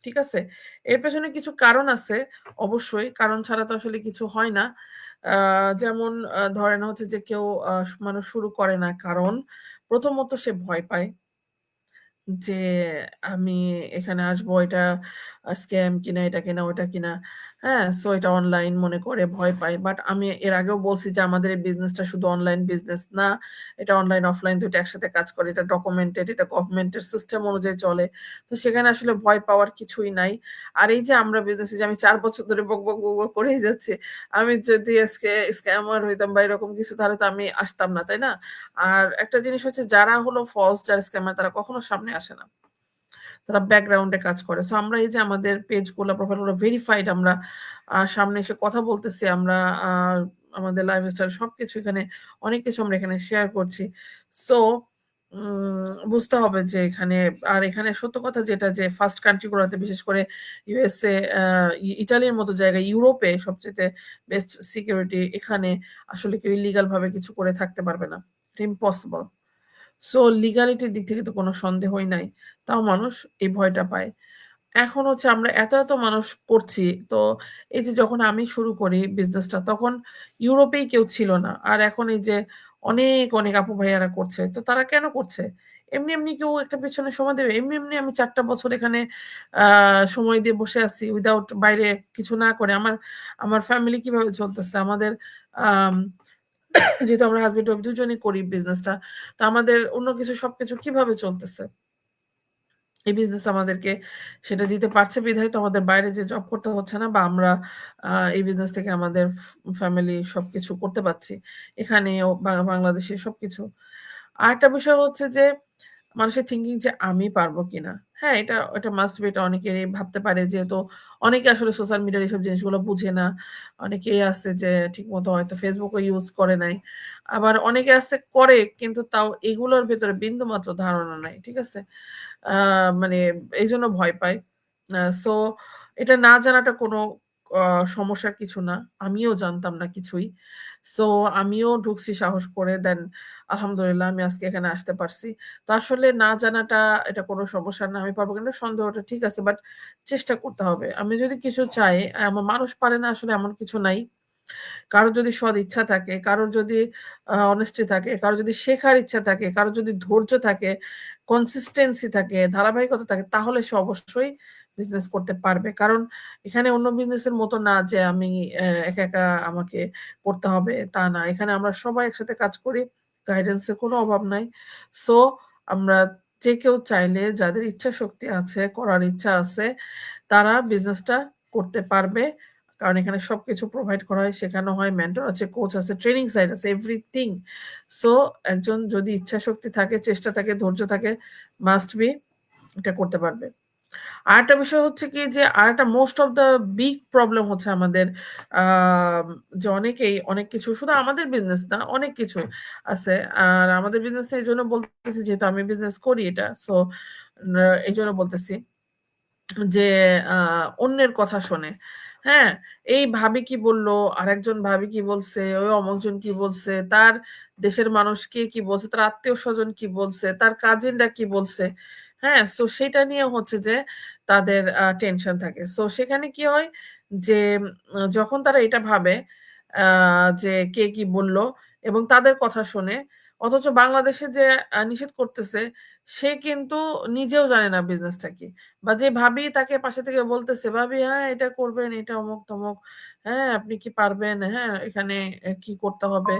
ঠিক আছে? এর পেছনে কিছু কারণ আছে অবশ্যই। কারণ ছাড়া তো আসলে কিছু হয় না। আ যেমন ধরেন হচ্ছে যে কেউ মানুষ শুরু করে না কারণ প্রথমত সে ভয় পায়। যে আমি এখানে আসবো এটা স্ক্যাম কিনা, এটা কিনা, ওটা কিনা। হ্যাঁ? সো এটা অনলাইন মনে করে ভয় পায়। বাট আমি এর আগেও বলছি যে আমাদের এই বিজনেসটা শুধু অনলাইন বিজনেস না। এটা অনলাইন, অফলাইন ২ টা একসাথে কাজ করে। এটা ডকুমেন্টেড, এটা গভর্নমেন্টের সিস্টেম অনুযায়ী চলে। তো সেখানে আসলে ভয় পাওয়ার কিছুই নাই। আর এই যে আমরা বিজনেসে যে আমি ৪ বছর ধরে বক, বক, বক, বক করেই যাচ্ছি। আমি যদি আজকে স্ক্যামার হইতাম বা এরকম কিছু তাহলে তো আমি আসতাম না, তাই না? আর একটা জিনিস হচ্ছে যারা হলো ফলস, যারা স্ক্যামার তারা কখনো সামনে আসে না। তারা ব্যাকগ্রাউন্ডে কাজ করে। সো আমরা এই যে আমাদের পেজগুলা, প্রোফাইলগুলো ভেরিফাইড আমরা সামনে এসে কথা বলতেছি। আমরা আ আমাদের লাইফস্টাইল সবকিছু এখানে অনেক কিছু আমরা এখানে শেয়ার করছি। সো বুঝতে হবে যে এখানে আর এখানে সত্য কথা যেটা যে ফার্স্ট কান্ট্রি গুলাতে বিশেষ করে ইউএসএ, আ ইটালির মতো জায়গায়, ইউরোপে সবচাইতে বেস্ট সিকিউরিটি এখানে আসলে কেউ ইল্লিগাল ভাবে কিছু করে থাকতে পারবে না। এটা ইম্পসিবল। সো লিগ্যালিটির দিক থেকে তো কোনো সন্দেহই নাই। তাও মানুষ এই ভয়টা পায়। এখন হচ্ছে আমরা এত, এত মানুষ করছি। তো এই যে যখন আমি শুরু করি বিজনেসটা তখন ইউরোপেই কেউ ছিল না। আর এখন এই যে অনেক, অনেক আপু ভাইয়ারা করছে। তো তারা কেন করছে? এমনি, এমনি কেউ একটা পেছনে সময় দেবে? এমনি, এমনি আমি ৪ টা বছর এখানে আ সময় দিয়ে বসে আছি উইথআউট বাইরে কিছু না করে। আমার ফ্যামিলি কিভাবে চলতেছে? আমাদের আম যেহেতু আমরা হাসব্যান্ড ওয়াইফ দুজনেই করি বিজনেসটা। তো আমাদের অন্য কিছু সবকিছু কিভাবে চলতেছে? এই বিজনেস আমাদেরকে সেটা দিতে পারছে বিধায় তো আমাদের বাইরে যেয়ে জব করতে হচ্ছে না বা আমরা আ এই বিজনেস থেকে আমাদের ফ্যামিলি সবকিছু করতে পারছি। এখানেও বাংলাদেশে সবকিছু। আরেকটা বিষয় হচ্ছে যে মানুষের থিংকিং যে আমি পারবো কিনা। হ্যাঁ, এটা মাস্ট বি, এটা অনেকেরই ভাবতে পারে যেহেতু অনেকে আসলে সোশ্যাল মিডিয়ার এসব জিনিসগুলো বুঝে না। অনেকেই আছে যে ঠিকমতো হয়তো Facebook ও ইউজ করে নাই। আবার অনেকে আছে করে কিন্তু তাও এগুলোর ভেতরে বিন্দুমাত্র ধারণা নাই। ঠিক আছে? আ মানে এইজন্য ভয় পায়। সো এটা না জানাটা কোনো সমস্যার কিছু না। আমিও জানতাম না কিছুই। সো আমিও ঢুকছি সাহস করে। দেন আলহামদুলিল্লাহ আমি আজকে এখানে আসতে পারছি। তো আসলে না জানাটা এটা কোনো সমস্যা না। আমি পারবো কিনা সন্দেহটা ঠিক আছে। বাট চেষ্টা করতে হবে। আমি যদি কিছু চাই, মানুষ পারে না আসলে এমন কিছু নাই। কারো যদি সৎ ইচ্ছা থাকে, কারোর যদি honesty থাকে, কারো যদি শেখার ইচ্ছা থাকে, কারো যদি ধৈর্য থাকে, consistency থাকে, ধারাবাহিকতা থাকে, তাহলে সে অবশ্যই বিজনেস করতে পারবে। কারণ এখানে অন্য বিজনেসের মতো না যে আমি একা, একা আমাকে করতে হবে তা না। এখানে আমরা সবাই একসাথে কাজ করি। গাইডেন্স এর কোনো অভাব নাই। সো আমরা যে কেউ চাইলে যাদের ইচ্ছাশক্তি আছে, করার ইচ্ছা আছে, তারা বিজনেসটা করতে পারবে। কারণ এখানে সবকিছু প্রোভাইড করা হয়, শেখানো হয়, মেন্টর আছে, কোচ আছে, ট্রেনিং সাইট আছে, এভরিথিং। সো একজন যদি ইচ্ছাশক্তি থাকে, চেষ্টা থাকে, ধৈর্য থাকে, মাস্ট বি এটা করতে পারবে। আরেকটা বিষয় হচ্ছে কি যে আরেকটা most of the big problem হচ্ছে আমাদের যে অনেকেই অনেক কিছু শুধু আমাদের বিজনেস না অনেক কিছু আছে। আর আমাদের বিজনেস এই জন্য বলতেছি যেহেতু আমি বিজনেস করি এটা। সো এই জন্য বলতেছি যে অন্যের কথা শোনে। হ্যাঁ? এই ভাবি কি বলল, আরেকজন ভাবি কি বলছে, ওই অমুকজন কি বলছে, তার দেশের মানুষ কে কি বলছে, তার আত্মীয়স্বজন কি বলছে, তার কাজিনরা কি বলছে। হ্যাঁ? সো সেটা নিয়ে হচ্ছে যে তাদের টেনশন থাকে। সো সেখানে কি হয় যে যখন তারা এটা ভাবে আ যে কে কি বলল এবং তাদের কথা শোনে, অথচ বাংলাদেশে যে নিষেধ করতেছে সে কিন্তু নিজেও জানে না বিজনেসটা কি। বা যে ভাবি তাকে পাশে থেকে বলতেছে, "ভাবি হ্যাঁ, এটা করবেন, এটা অমুক-তমুক। হ্যাঁ, আপনি কি পারবেন? হ্যাঁ, এখানে কি করতে হবে?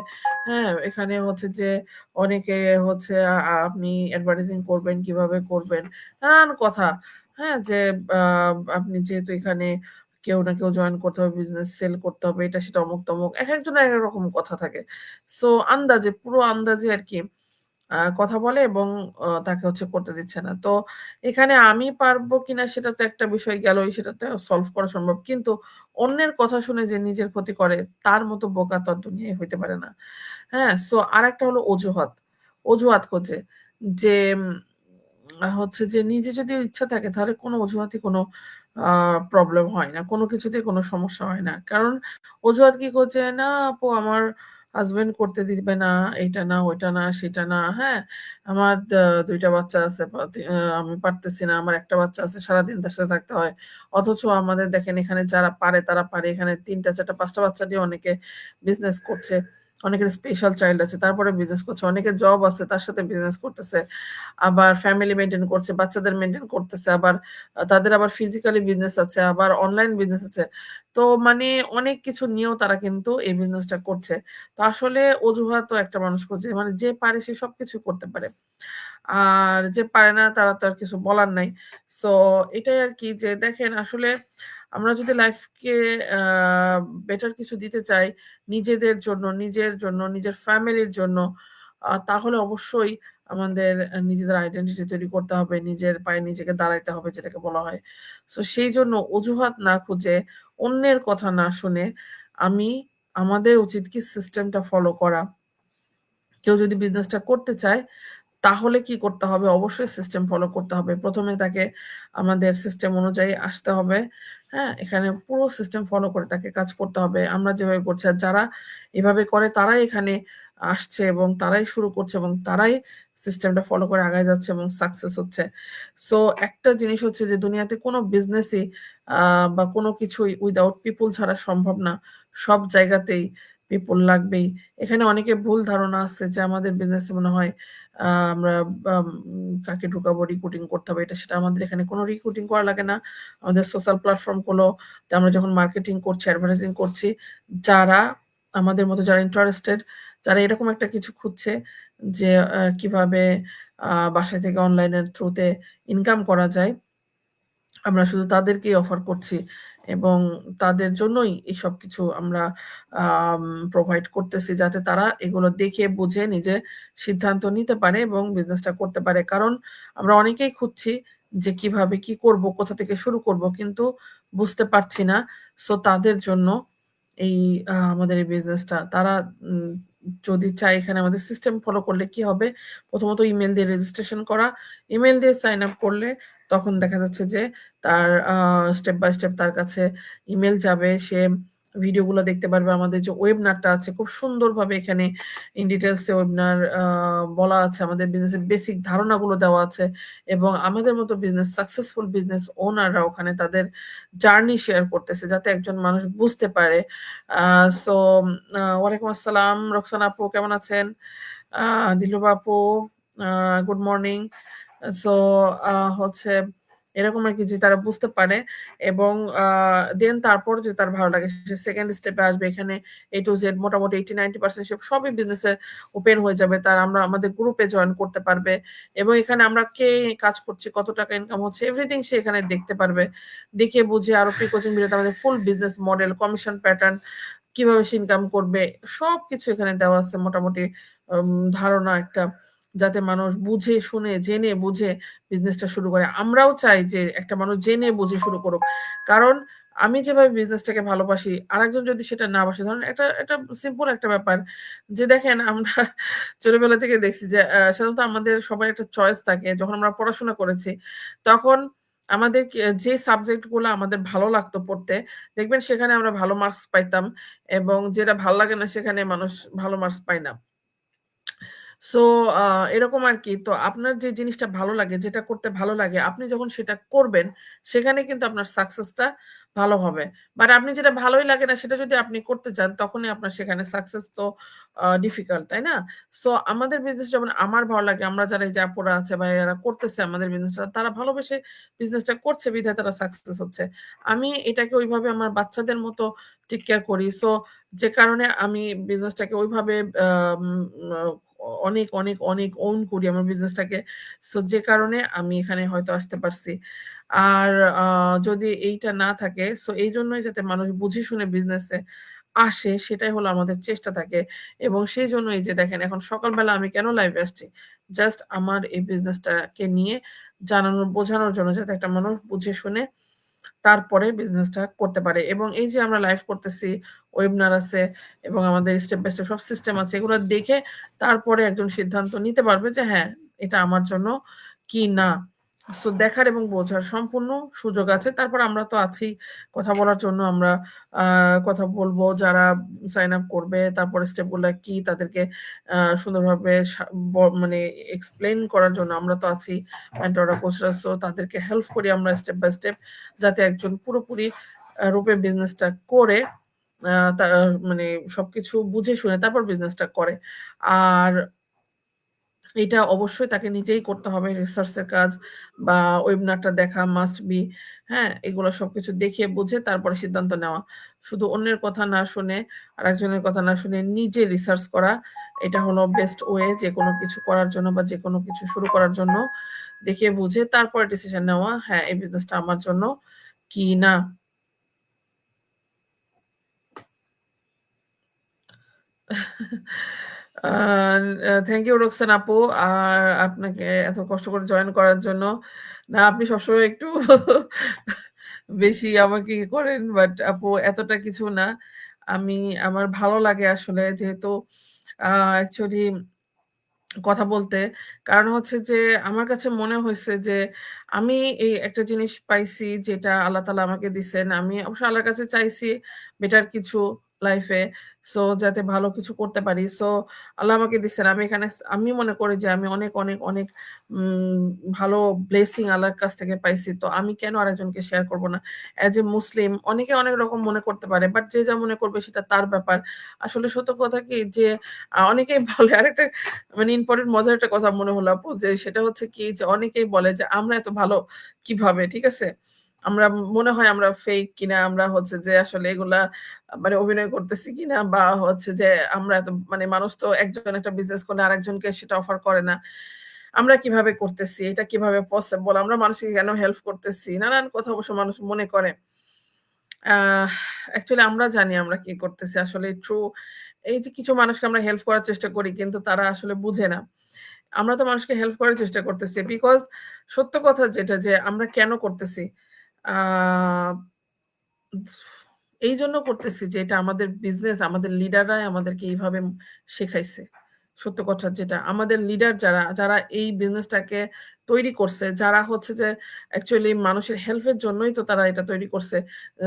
হ্যাঁ, এখানে হচ্ছে যে অনেকে হচ্ছে আপনি অ্যাডভার্টাইজিং করবেন, কিভাবে করবেন?" নানান কথা। হ্যাঁ, যে আ আপনি যেহেতু এখানে কেউ না কেউ জয়েন করতে হবে, বিজনেস সেল করতে হবে, এটা সেটা অমুক-তমুক। একেকজনের একেক রকম কথা থাকে। সো আন্দাজে, পুরো আন্দাজে আরকি কথা বলে এবং তাকে হচ্ছে করতে দিচ্ছে না। তো এখানে আমি পারবো কিনা সেটা তো একটা বিষয় গেলই, সেটা তো সলভ করা সম্ভব। কিন্তু অন্যের কথা শুনে যে নিজের ক্ষতি করে তার মতো বোকা তো আর দুনিয়ায় হইতে পারে না। হ্যাঁ? সো আরেকটা হলো অজুহাত। অজুহাত খোঁজে। যে হচ্ছে যে নিজে যদি ইচ্ছা থাকে তাহলে কোনো অজুহাতই কোনো আ প্রবলেম হয় না। কোনো কিছুতেই কোনো সমস্যা হয় না। কারণ অজুহাত কি খোঁজে, "না আপু আমার হাসব্যান্ড করতে দিবে না, এইটা না, ওইটা না, সেটা না।" হ্যাঁ? আমার ২ টা বাচ্চা আছে, আমি পারতেছি না। আমার ১ টা বাচ্চা আছে, সারাদিন তার সাথে থাকতে হয়। অথচ আমাদের দেখেন এখানে যারা পারে তারা পারে। এখানে ৩ টা, ৪ টা, ৫ টা বাচ্চা নিয়ে অনেকে বিজনেস করছে। অনেকের স্পেশাল চাইল্ড আছে, তারপরে বিজনেস করছে। অনেকের জব আছে, তার সাথে বিজনেস করতেছে। আবার ফ্যামিলি মেইনটেইন করছে, বাচ্চাদের মেইনটেইন করতেছে। আবার তাদের আবার ফিজিক্যালি বিজনেস আছে, আবার অনলাইন বিজনেস আছে। তো মানে অনেক কিছু নিয়েও তারা কিন্তু এই বিজনেসটা করছে। তো আসলে অজুহাতও একটা মানুষ খোঁজে। মানে যে পারে সে সবকিছু করতে পারে। আর যে পারে না তারা তো আর কিছু বলার নাই। সো এটাই আরকি যে দেখেন আসলে আমরা যদি লাইফকে আ বেটার কিছু দিতে চাই নিজেদের জন্য, নিজের জন্য, নিজের ফ্যামিলির জন্য তাহলে অবশ্যই আমাদের নিজেদের আইডেন্টিটি তৈরি করতে হবে। নিজের পায়ে নিজেকে দাঁড়াইতে হবে যেটাকে বলা হয়। সো সেইজন্য অজুহাত না খুঁজে, অন্যের কথা না শুনে আমি আমাদের উচিত কি সিস্টেমটা ফলো করা। কেউ যদি বিজনেসটা করতে চায় তাহলে কি করতে হবে? অবশ্যই সিস্টেম ফলো করতে হবে। ১ম এ তাকে আমাদের সিস্টেম অনুযায়ী আসতে হবে। হ্যাঁ? এখানে পুরো সিস্টেম ফলো করে তাকে কাজ করতে হবে। আমরা যেভাবে করছি আর যারা এভাবে করে তারাই এখানে আসছে এবং তারাই শুরু করছে এবং তারাই সিস্টেমটা ফলো করে আগায় যাচ্ছে এবং সাকসেস হচ্ছে। সো একটা জিনিস হচ্ছে যে দুনিয়াতে কোনো বিজনেসই আ বা কোনো কিছুই উইথআউট পিপল ছাড়া সম্ভব না। সব জায়গাতেই পিপল লাগবেই। এখানে অনেকের ভুল ধারণা আছে যে আমাদের বিজনেসে মনে হয় আমরা কাকে ঢুকাবো, রিক্রুটিং করতে হবে এটা সেটা। আমাদের এখানে কোনো রিক্রুটিং করা লাগে না। আমাদের সোশ্যাল প্ল্যাটফর্ম গুলোতে আমরা যখন মার্কেটিং করছি, অ্যাডভার্টাইজিং করছি, যারা আমাদের মতো যারা ইন্টারেস্টেড, যারা এরকম একটা কিছু খুঁজছে যে কিভাবে বাসায় থেকে অনলাইনের থ্রুতে ইনকাম করা যায় আমরা শুধু তাদেরকেই অফার করছি এবং তাদের জন্যই এই সবকিছু আমরা আম প্রোভাইড করতেছি যাতে তারা এগুলো দেখে বুঝে নিজে সিদ্ধান্ত নিতে পারে এবং বিজনেসটা করতে পারে। কারণ আমরা অনেকেই খুঁজছি যে কিভাবে কি করব, কোথা থেকে শুরু করব কিন্তু বুঝতে পারছি না। সো তাদের জন্য এই আমাদের এই বিজনেসটা তারা উম যদি চায় এখানে আমাদের সিস্টেম ফলো করলে কি হবে? প্রথমত ইমেইল দিয়ে রেজিস্ট্রেশন করা। ইমেইল দিয়ে সাইন আপ করলে তখন দেখা যাচ্ছে যে তার স্টেপ বাই স্টেপ তার কাছে ইমেইল যাবে। সে ভিডিওগুলো দেখতে পারবে। আমাদের যে ওয়েবিনারটা আছে খুব সুন্দরভাবে এখানে ইন ডিটেইলস এ ওয়েবিনার বলা আছে। আমাদের বিজনেসের বেসিক ধারণাগুলো দেওয়া আছে এবং আমাদের মতো সাকসেসফুল বিজনেস ওনাররা ওখানে তাদের জার্নি শেয়ার করতেছে যাতে একজন মানুষ বুঝতে পারে। সো ওয়ালাইকুম আসসালাম রোকসানা আপু কেমন আছেন? দিলরুবা আপু গুড মর্নিং। সো হচ্ছে এরকম আরকি যে তারা বুঝতে পারে এবং দেন তারপর যদি তার ভালো লাগে সে সেকেন্ড স্টেপে আসবে। এখানে A to Z মোটামুটি 80-90% সবই বিজনেসে ওপেন হয়ে যাবে। আমরা আমাদের গ্রুপে জয়েন করতে পারবে এবং এখানে আমরা কে কাজ করছি, কত টাকা ইনকাম হচ্ছে এভরিথিং সে এখানে দেখতে পারবে। দেখে বুঝে আরো প্রি কোচিং ভিডিওতে আমাদের ফুল বিজনেস মডেল, কমিশন প্যাটার্ন কিভাবে সে ইনকাম করবে সবকিছু এখানে দেওয়া আছে মোটামুটি ধারণা একটা যাতে মানুষ বুঝে শুনে জেনে বুঝে বিজনেসটা শুরু করে। আমরাও চাই যে একটা মানুষ জেনে বুঝে শুরু করুক। কারণ আমি যেভাবে বিজনেসটাকে ভালোবাসি আরেকজন যদি সেটা না বাসে ধরেন এটা সিম্পল একটা ব্যাপার যে দেখেন আমরা ছোটবেলা থেকে দেখছি যে সাধারণত আমাদের সবার একটা চয়েস থাকে। যখন আমরা পড়াশোনা করেছি তখন আমাদের যে সাবজেক্ট গুলা আমাদের ভালো লাগতো পড়তে দেখবেন সেখানে আমরা ভালো মার্কস পাইতাম এবং যেটা ভাল লাগে না সেখানে মানুষ ভালো মার্কস পায় না। সো আ এরকম আরকি। তো আপনার যে জিনিসটা ভালো লাগে, যেটা করতে ভালো লাগে, আপনি যখন সেটা করবেন, সেখানে কিন্তু আপনার সাকসেসটা ভালো হবে। বাট আপনি যেটা ভালোই লাগে না, সেটা যদি আপনি করতে চান, তখনই আপনার সেখানে সাকসেস তো ডিফিকাল্ট, তাই না? সো আমাদের বিজনেস যেমন আমার ভালো লাগে, আমরা যারা এই যে আপুরা আছে বা এরা করতেছে আমাদের বিজনেসটা, তারা ভালোবেসে বিজনেসটা করছে বিধায় তারা সাকসেস হচ্ছে। আমি এটাকে ওইভাবে আমার বাচ্চাদের মতো টেক কেয়ার করি। সো যে কারণে আমি বিজনেসটাকে ওইভাবে আম আ অনেক, অনেক, অনেক ওন করি আমার বিজনেসটাকে। সো যে কারণে আমি এখানে হয়তো আসতে পারছি। আর আ যদি এইটা না থাকে সো এইজন্যই যাতে মানুষ বুঝে শুনে বিজনেসে আসে সেটাই হলো আমাদের চেষ্টা থাকে। এবং সেইজন্য এই যে দেখেন এখন সকালবেলা আমি কেন লাইভে আসছি? জাস্ট আমার এই বিজনেসটাকে নিয়ে জানানোর, বোঝানোর জন্য যাতে একটা মানুষ বুঝে শুনে তারপরে বিজনেসটা করতে পারে এবং এই যে আমরা লাইভ করতেছি, ওয়েবিনার আছে এবং আমাদের স্টেপ বাই স্টেপ সব সিস্টেম আছে। এগুলো দেখে তারপরে একজন সিদ্ধান্ত নিতে পারবে যে হ্যাঁ, এটা আমার জন্য কি না। সো দেখার এবং বোঝার সম্পূর্ণ সুযোগ আছে। তারপর আমরা তো আছি কথা বলার জন্য আমরা আ কথা বলবো যারা সাইন আপ করবে। তারপরে স্টেপ গুলা কি তাদেরকে সুন্দরভাবে মানে এক্সপ্লেইন করার জন্য আমরা তো আছি। মেন্টররা, কোচরা সো তাদেরকে হেল্প করি আমরা স্টেপ বাই স্টেপ যাতে একজন পুরোপুরি রূপে বিজনেসটা করে তা মানে সবকিছু বুঝে শুনে তারপর বিজনেসটা করে। আর এটা অবশ্যই তাকে নিজেই করতে হবে। রিসার্চ এর কাজ বা ওয়েবিনারটা দেখা মাস্ট বি, হ্যাঁ? এগুলো সবকিছু দেখে বুঝে তারপরে সিদ্ধান্ত নেওয়া। শুধু অন্যের কথা না শুনে, আরেকজনের কথা না শুনে নিজে রিসার্চ করা, এটা হলো বেস্ট ওয়ে যেকোনো কিছু করার জন্য বা যেকোনো কিছু শুরু করার জন্য। দেখে বুঝে তারপরে ডিসিশন নেওয়া, হ্যাঁ, এই বিজনেসটা আমার জন্য কি না। আ থ্যাংক ইউ রোকসান আপু। আর আপনাকে এত কষ্ট করে জয়েন করার জন্য। না আপনি সবসময় একটু বেশি আমাকে করেন। বাট আপু এতটা কিছু না। আমি আমার ভালো লাগে আসলে যেহেতু অ্যাকচুয়ালি কথা বলতে। কারণ হচ্ছে যে আমার কাছে মনে হইছে যে আমি এই একটা জিনিস পাইছি যেটা আল্লাহ তাআলা আমাকে দিছেন। আমি অবশ্য আল্লাহর কাছে চাইছি বেটার কিছু লাইফে। সো যাতে ভালো কিছু করতে পারি। সো আল্লাহ আমাকে দিছেন। আমি এখানে আমি মনে করি যে আমি অনেক, অনেক, অনেক উম ভালো ব্লেসিং আল্লাহর কাছ থেকে পাইছি। তো আমি কেন আরেকজনকে শেয়ার করব না? এজ এ মুসলিম অনেকে অনেক রকম মনে করতে পারে। বাট যে যা মনে করবে সেটা তার ব্যাপার। আসলে সত্য কথা কি যে অনেকেই বলে আরেকটা মানে ইম্পোর্টেন্ট মজার একটা কথা মনে হলো আপু যে সেটা হচ্ছে কি যে অনেকেই বলে যে আমরা এত ভালো কিভাবে, ঠিক আছে? আমরা মনে হয় আমরা ফেক কিনা আমরা হচ্ছে যে আসলে এগুলা মানে অভিনয় করতেছি কিনা বা হচ্ছে যে আমরা এত মানে মানুষ তো একজন একটা বিজনেস করলে আরেকজনকে সেটা অফার করে না। আমরা কিভাবে করতেছি? এটা কিভাবে পসিবল? আমরা মানুষকে কেন হেল্প করতেছি? নানান কথা অবশ্য মানুষ মনে করে। অ্যাকচুয়ালি আমরা জানি আমরা কি করতেছি। আসলে ট্রু এই যে কিছু মানুষকে আমরা হেল্প করার চেষ্টা করি কিন্তু তারা আসলে বুঝে না। আমরা তো মানুষকে হেল্প করার চেষ্টা করতেছি। বিকজ সত্য কথা যেটা যে আমরা কেন করতেছি? আ এইজন্য করতেছি যে এটা আমাদের বিজনেস, আমাদের লিডাররাই আমাদেরকে এইভাবে শেখাইছে। সত্য কথা যেটা। আমাদের লিডার যারা এই বিজনেসটাকে তৈরি করছে, যারা হচ্ছে যে অ্যাকচুয়ালি মানুষের হেল্পের জন্যই তো তারা এটা তৈরি করছে।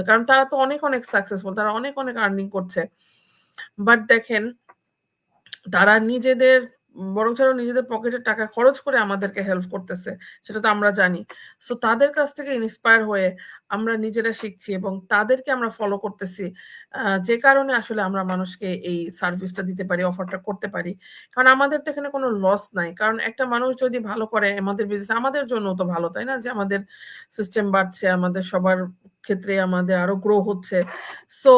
কারণ তারা তো অনেক সাকসেসফুল। তারা অনেক আর্নিং করছে। বাট দেখেন তারা নিজেদের বরঞ্চ আরো নিজেদের পকেটের টাকা খরচ করে আমাদেরকে হেল্প করতেছে। সেটা তো আমরা জানি। সো তাদের কাছ থেকে ইন্সপায়ার হয়ে আমরা নিজেরা শিখছি এবং তাদেরকে আমরা ফলো করতেছি। যে কারণে আসলে আমরা মানুষকে এই সার্ভিসটা দিতে পারি, অফারটা করতে পারি। কারণ আমাদের তো এখানে কোনো লস নাই। কারণ একটা মানুষ যদি ভালো করে আমাদের বিজনেস আমাদের জন্যও তো ভালো, তাই না? যে আমাদের সিস্টেম বাড়ছে, আমাদের সবার ক্ষেত্রে আমাদের আরো গ্রো হচ্ছে। সো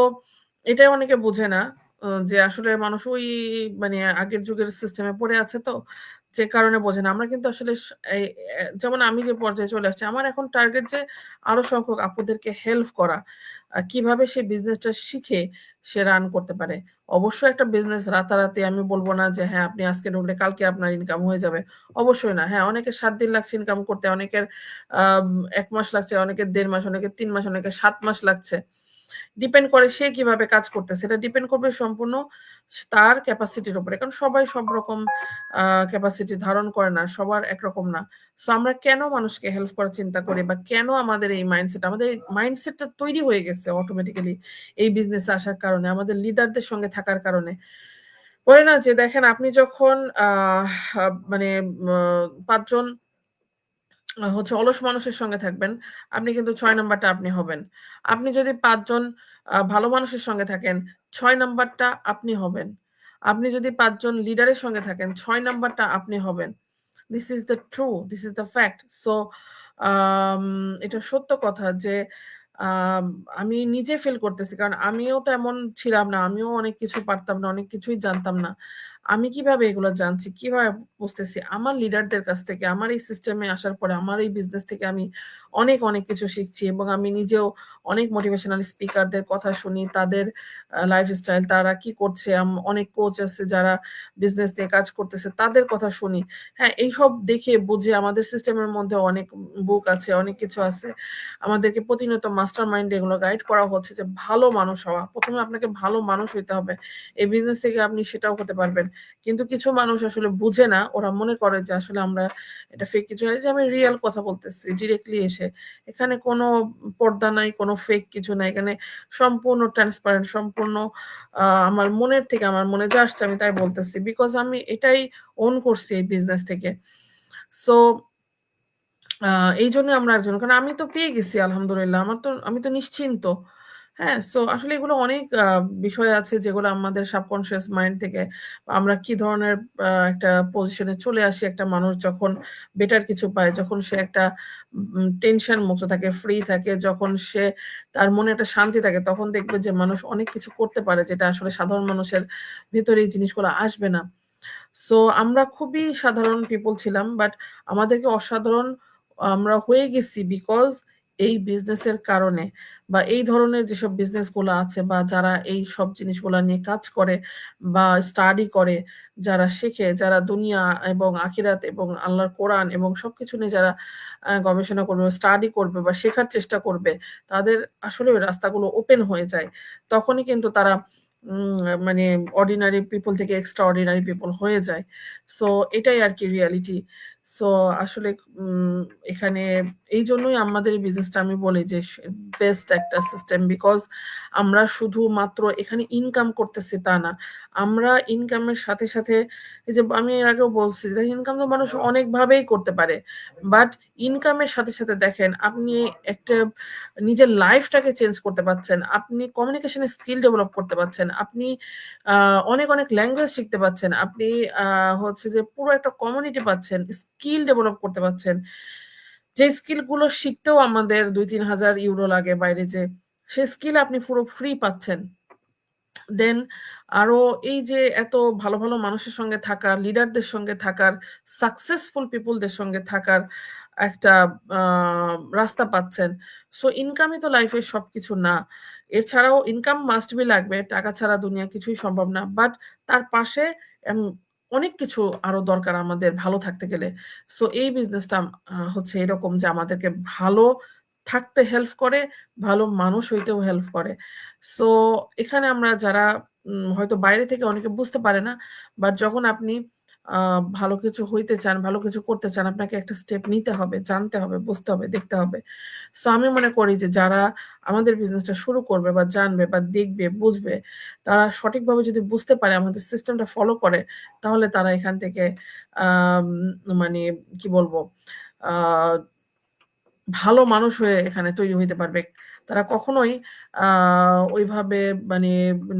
এটাই অনেকে বুঝে না। যে আসলে মানুষ ওই মানে আগের যুগের সিস্টেমে পড়ে আছে তো, যে কারণে বোঝে না। আমরা কিন্তু আসলে এই যেমন আমি যে পর্যায়ে চলে আসছি, আমার এখন টার্গেট যে আরো সংখ্যক আপুদেরকে হেল্প করা। কিভাবে সে বিজনেসটা শিখে সে রান করতে পারে। অবশ্যই একটা বিজনেস রাতারাতি আমি বলব না যে হ্যাঁ, আপনি আজকে ঢুকলে কালকে আপনার ইনকাম হয়ে যাবে। অবশ্যই না। হ্যাঁ, অনেকের ৭ দিন লাগছে ইনকাম করতে, অনেকের ১ মাস লাগছে, অনেকের ১.৫ মাস, অনেকের ৩ মাস, অনেকের ৭ মাস লাগছে। ডিপেন্ড করে সে কিভাবে কাজ করতেছে। এটা ডিপেন্ড করবে সম্পূর্ণ তার ক্যাপাসিটির উপরে। কারণ সবাই সব রকম আ ক্যাপাসিটি ধারণ করে না। সবার একরকম না। সো আমরা কেন মানুষকে হেল্প করার চিন্তা করি বা কেন আমাদের এই মাইন্ডসেট আমাদের এই মাইন্ডসেটটা তৈরি হয়ে গেছে অটোমেটিক্যালি এই বিজনেসে আসার কারণে, আমাদের লিডারদের সঙ্গে থাকার কারণে। বলে না যে দেখেন আপনি যখন মানে ৫ জন হচ্ছে অলস মানুষের সঙ্গে থাকবেন, আপনি কিন্তু ৬ নাম্বারটা আপনি হবেন। আপনি যদি ৫ জন ভালো মানুষের সঙ্গে থাকেন, ৬ নাম্বারটা আপনি হবেন। আপনি যদি ৫ জন লিডারের সঙ্গে থাকেন, ৬ নাম্বারটা আপনি হবেন। This is the true, this is the fact. So আম এটা সত্য কথা যে আম আমি নিজে ফিল করতেছি। কারণ আমিও তো এমন ছিলাম না। আমিও অনেক কিছু পারতাম না, অনেক কিছুই জানতাম না। আমি কিভাবে এগুলো জানছি, কিভাবে বুঝতেছি? আমার লিডারদের কাছ থেকে, আমার এই সিস্টেমে আসার পরে, আমার এই বিজনেস থেকে আমি অনেক কিছু শিখছি এবং আমি নিজেও অনেক মোটিভেশনাল স্পিকারদের কথা শুনি। তাদের লাইফস্টাইল, তারা কি করছে? অনেক কোচ আছে যারা বিজনেস নিয়ে কাজ করতেছে, তাদের কথা শুনি। হ্যাঁ, এইসব দেখে বুঝে আমাদের সিস্টেমের মধ্যে অনেক বুক আছে, অনেক কিছু আছে। আমাদেরকে প্রতিনিয়ত মাস্টার মাইন্ড এগুলো গাইড করা হচ্ছে যে ভালো মানুষ হওয়া। ১ম এ আপনাকে ভালো মানুষ হইতে হবে। এই বিজনেস থেকে আপনি সেটাও হতে পারবেন। কিন্তু কিছু মানুষ আসলে বুঝে না। ওরা মনে করে যে আসলে আমরা এটা ফেক কিছু এই যে আমি রিয়াল কথা বলতেছি ডিরেক্টলি এসে। এখানে কোনো পর্দা নাই, কোনো ফেক কিছু নাই। এখানে সম্পূর্ণ ট্রান্সপারেন্ট সম্পূর্ণ আমার মনের থেকে আমার মনে যা আসছে আমি তাই বলতেছি। বিকজ আমি এটাই ওন করছি এই বিজনেস থেকে। সো আ এইজন্য আমরা একজন কারণ আমি তো পেয়ে গেছি আলহামদুলিল্লাহ। আমি তো নিশ্চিন্ত। হ্যাঁ? সো আসলে এগুলো অনেক বিষয় আছে যেগুলো আমাদের সাবকন্সিয়াস মাইন্ড থেকে আমরা কি ধরনের একটা পজিশনে চলে আসি একটা মানুষ যখন বেটার কিছু পায়, যখন সে একটা টেনশন মুক্ত থাকে, ফ্রি থাকে, যখন সে তার মনে একটা শান্তি থাকে তখন দেখবে যে মানুষ অনেক কিছু করতে পারে যেটা আসলে সাধারণ মানুষের ভেতরে এই জিনিসগুলো আসবে না। সো আমরা খুবই সাধারণ পিপল ছিলাম। বাট আমাদেরকে অসাধারণ আমরা হয়ে গেছি বিকজ এই বিজনেসের কারণে বা এই ধরনের যেসব বিজনেস গুলা আছে বা যারা এইসব জিনিসগুলা নিয়ে কাজ করে বা স্টাডি করে, যারা শেখে, যারা দুনিয়া এবং আখিরাত এবং আল্লাহর কোরআন এবং সবকিছু নিয়ে যারা গবেষণা করবে, স্টাডি করবে বা শেখার চেষ্টা করবে, তাদের আসলে ওই রাস্তাগুলো ওপেন হয়ে যায়। তখনই কিন্তু তারা মানে অর্ডিনারি পিপল থেকে এক্সট্রা অর্ডিনারি পিপল হয়ে যায়। সো এটাই আরকি রিয়ালিটি। সো আসলে উম এখানে এইজন্যই আমাদের এই বিজনেসটা আমি বলি যে বেস্ট একটা সিস্টেম বিকজ আমরা শুধুমাত্র এখানে ইনকাম করতেছি তা না। আমরা ইনকামের সাথে এই যে আমি এর আগেও বলছি যে ইনকাম তো মানুষ অনেকভাবেই করতে পারে। বাট ইনকামের সাথে দেখেন আপনি একটা নিজের লাইফটাকে চেঞ্জ করতে পারছেন। আপনি কমিউনিকেশন স্কিল ডেভেলপ করতে পারছেন। আপনি আ অনেক ল্যাঙ্গুয়েজ শিখতে পারছেন। আপনি আ হচ্ছে যে পুরো একটা কমিউনিটি পাচ্ছেন। স্কিল ডেভেলপ করতে পারছেন। যে স্কিল গুলো শিখতেও আমাদের ২-৩ হাজার ইউরো লাগে বাইরে যেয়ে। সে স্কিল আপনি পুরো ফ্রি পাচ্ছেন। দেন আরো এই যে এত ভালো মানুষের সঙ্গে থাকার, লিডারদের সঙ্গে থাকার, সাকসেসফুল পিপল দের সঙ্গে থাকার একটা আ রাস্তা পাচ্ছেন। সো ইনকামই তো লাইফ এর সবকিছু না। এছাড়াও ইনকাম মাস্ট বি লাগবে। টাকা ছাড়া দুনিয়া কিছুই সম্ভব না। বাট তার পাশে এম অনেক কিছু আরো দরকার আমাদের ভালো থাকতে গেলে। সো এই বিজনেসটা হচ্ছে এরকম যে আমাদেরকে ভালো থাকতে হেল্প করে, ভালো মানুষ হইতেও হেল্প করে। সো এখানে আমরা যারা হয়তো বাইরে থেকে অনেকে বুঝতে পারে না। বাট যখন আপনি আ ভালো কিছু হইতে চান, ভালো কিছু করতে চান, আপনাকে একটা স্টেপ নিতে হবে, জানতে হবে, বুঝতে হবে, দেখতে হবে। সো আমি মনে করি যে যারা আমাদের বিজনেসটা শুরু করবে বা জানবে বা দেখবে, বুঝবে, তারা সঠিকভাবে যদি বুঝতে পারে, আমাদের সিস্টেমটা ফলো করে, তাহলে তারা এখান থেকে আম মানে কি বলবো? আ ভালো মানুষ হয়ে এখানে তৈরি হইতে পারবে। তারা কখনোই আ ওইভাবে মানে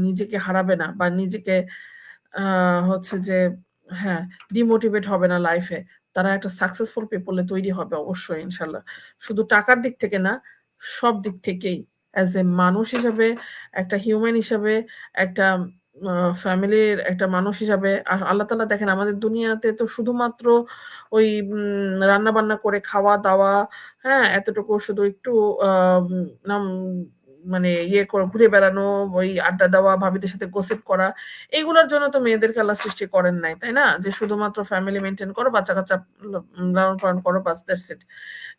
নিজেকে হারাবে না বা নিজেকে আ হচ্ছে যে হ্যাঁ, ডিমোটিভেট হবে না লাইফে। তারা একটা সাকসেসফুল পিপল এ তৈরি হবে অবশ্যই ইনশাআল্লাহ। শুধু টাকার দিক থেকে না, সব দিক থেকেই। অ্যাজ এ মানুষ হিসাবে, একটা হিউম্যান হিসাবে, একটা আ ফ্যামিলির একটা মানুষ হিসাবে আর আল্লাহ তাআলা দেখেন আমাদের দুনিয়াতে তো শুধুমাত্র ওই রান্না-বান্না করে খাওয়া-দাওয়া, হ্যাঁ? এতটুকু শুধু একটু আম নাম মানে ইয়ে করে ঘুরে বেড়ানো, ওই আড্ডা দেওয়া, ভাবিদের সাথে গসিপ করা, এগুলোর জন্য তো মেয়েদেরকে আল্লাহ সৃষ্টি করেন নাই, তাই না? যে শুধুমাত্র ফ্যামিলি মেইনটেইন করো, বাচ্চা-কাচ্চা লালন-পালন করো বাস দ্যাটস ইট।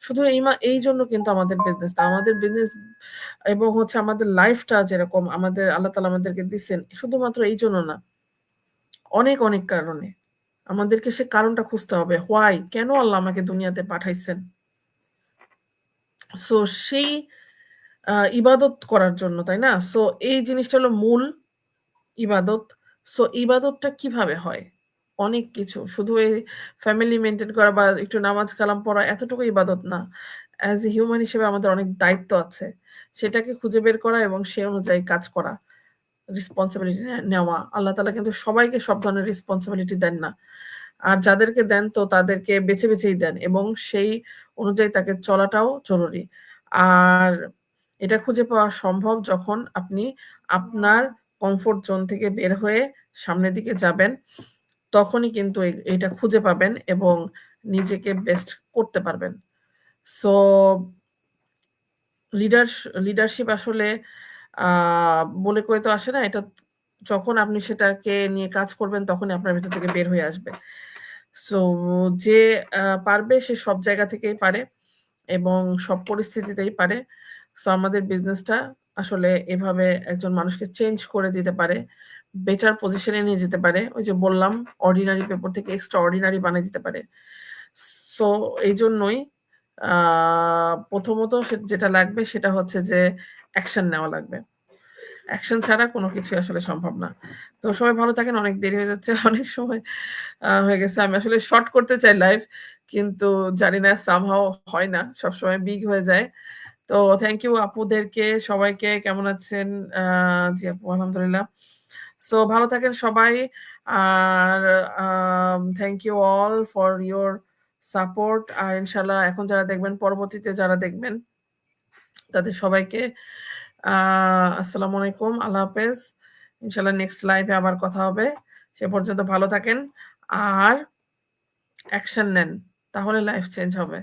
শুধু এইজন্য কিন্তু আমাদের বিজনেস না। আমাদের বিজনেস এবং হচ্ছে আমাদের লাইফটা যেরকম আমাদের আল্লাহ তাআলা আমাদেরকে দিছেন, শুধুমাত্র এইজন্য না। অনেক, অনেক কারণে। আমাদেরকে সে কারণটা খুঁজতে হবে। হোয়াই? কেন আল্লাহ আমাকে দুনিয়াতে পাঠাইছেন? সো সেই ইবাদত করার জন্য, তাই না? সো এই জিনিসটা হলো মূল ইবাদত। সো ইবাদতটা কিভাবে হয়? অনেক কিছু। শুধু এই ফ্যামিলি মেইনটেইন করা বা একটু নামাজ কালাম পড়া এতটুকু ইবাদত না। অ্যাজ এ হিউম্যান হিসেবে আমাদের অনেক দায়িত্ব আছে। সেটাকে খুঁজে বের করা এবং সে অনুযায়ী কাজ করা। রেসপনসিবিলিটি নেওয়া। আল্লাহ তাআলা কিন্তু সবাইকে সব ধরনের রেসপনসিবিলিটি দেন না। আর যাদেরকে দেন তো তাদেরকে বেছে, বেছেই দেন এবং সেই অনুযায়ী তাকে চলাটাও জরুরি। আর এটা খুঁজে পাওয়া সম্ভব যখন আপনি আপনার কমফোর্ট জোন থেকে বের হয়ে সামনের দিকে যাবেন। তখনই কিন্তু এটা খুঁজে পাবেন এবং নিজেকে বেস্ট করতে পারবেন। সো লিডারস লিডারশিপ আসলে আ বলে কয়ে তো আসে না। এটা যখন আপনি সেটাকে নিয়ে কাজ করবেন তখনই আপনার ভেতর থেকে বের হয়ে আসবে। সো যে পারবে সে সব জায়গা থেকেই পারে এবং সব পরিস্থিতিতেই পারে। সো আমাদের বিজনেসটা আসলে এভাবে একজন মানুষকে চেঞ্জ করে দিতে পারে। বেটার পজিশন এ নিয়ে যেতে পারে। ওই যে বললাম অর্ডিনারি পিপল থেকে এক্সট্রা অর্ডিনারি বানায় দিতে পারে। সো এইজন্যই আ প্রথমত যেটা লাগবে সেটা হচ্ছে যে অ্যাকশন নেওয়া লাগবে। অ্যাকশন ছাড়া কোন কিছুই আসলে সম্ভব না। তো সবাই ভালো থাকেন। অনেক দেরি হয়ে যাচ্ছে। অনেক সময় হয়ে গেছে। আমি আসলে শর্ট করতে চাই লাইভ। কিন্তু জানি না somehow হয় না। সবসময় বিগ হয়ে যায়। তো থ্যাংক ইউ আপুদেরকে সবাইকে কেমন আছেন? আ জি আপু আলহামদুলিল্লাহ। সো ভালো থাকেন সবাই। আর thank you all for your support. আর ইনশাআল্লাহ এখন যারা দেখবেন, পরবর্তীতে যারা দেখবেন তাদের সবাইকে আ আসসালামু আলাইকুম। আল্লাহ হাফেজ। ইনশাআল্লাহ নেক্সট লাইভে আবার কথা হবে। সে পর্যন্ত ভালো থাকেন। আর অ্যাকশন নেন। তাহলে লাইফ চেঞ্জ হবে।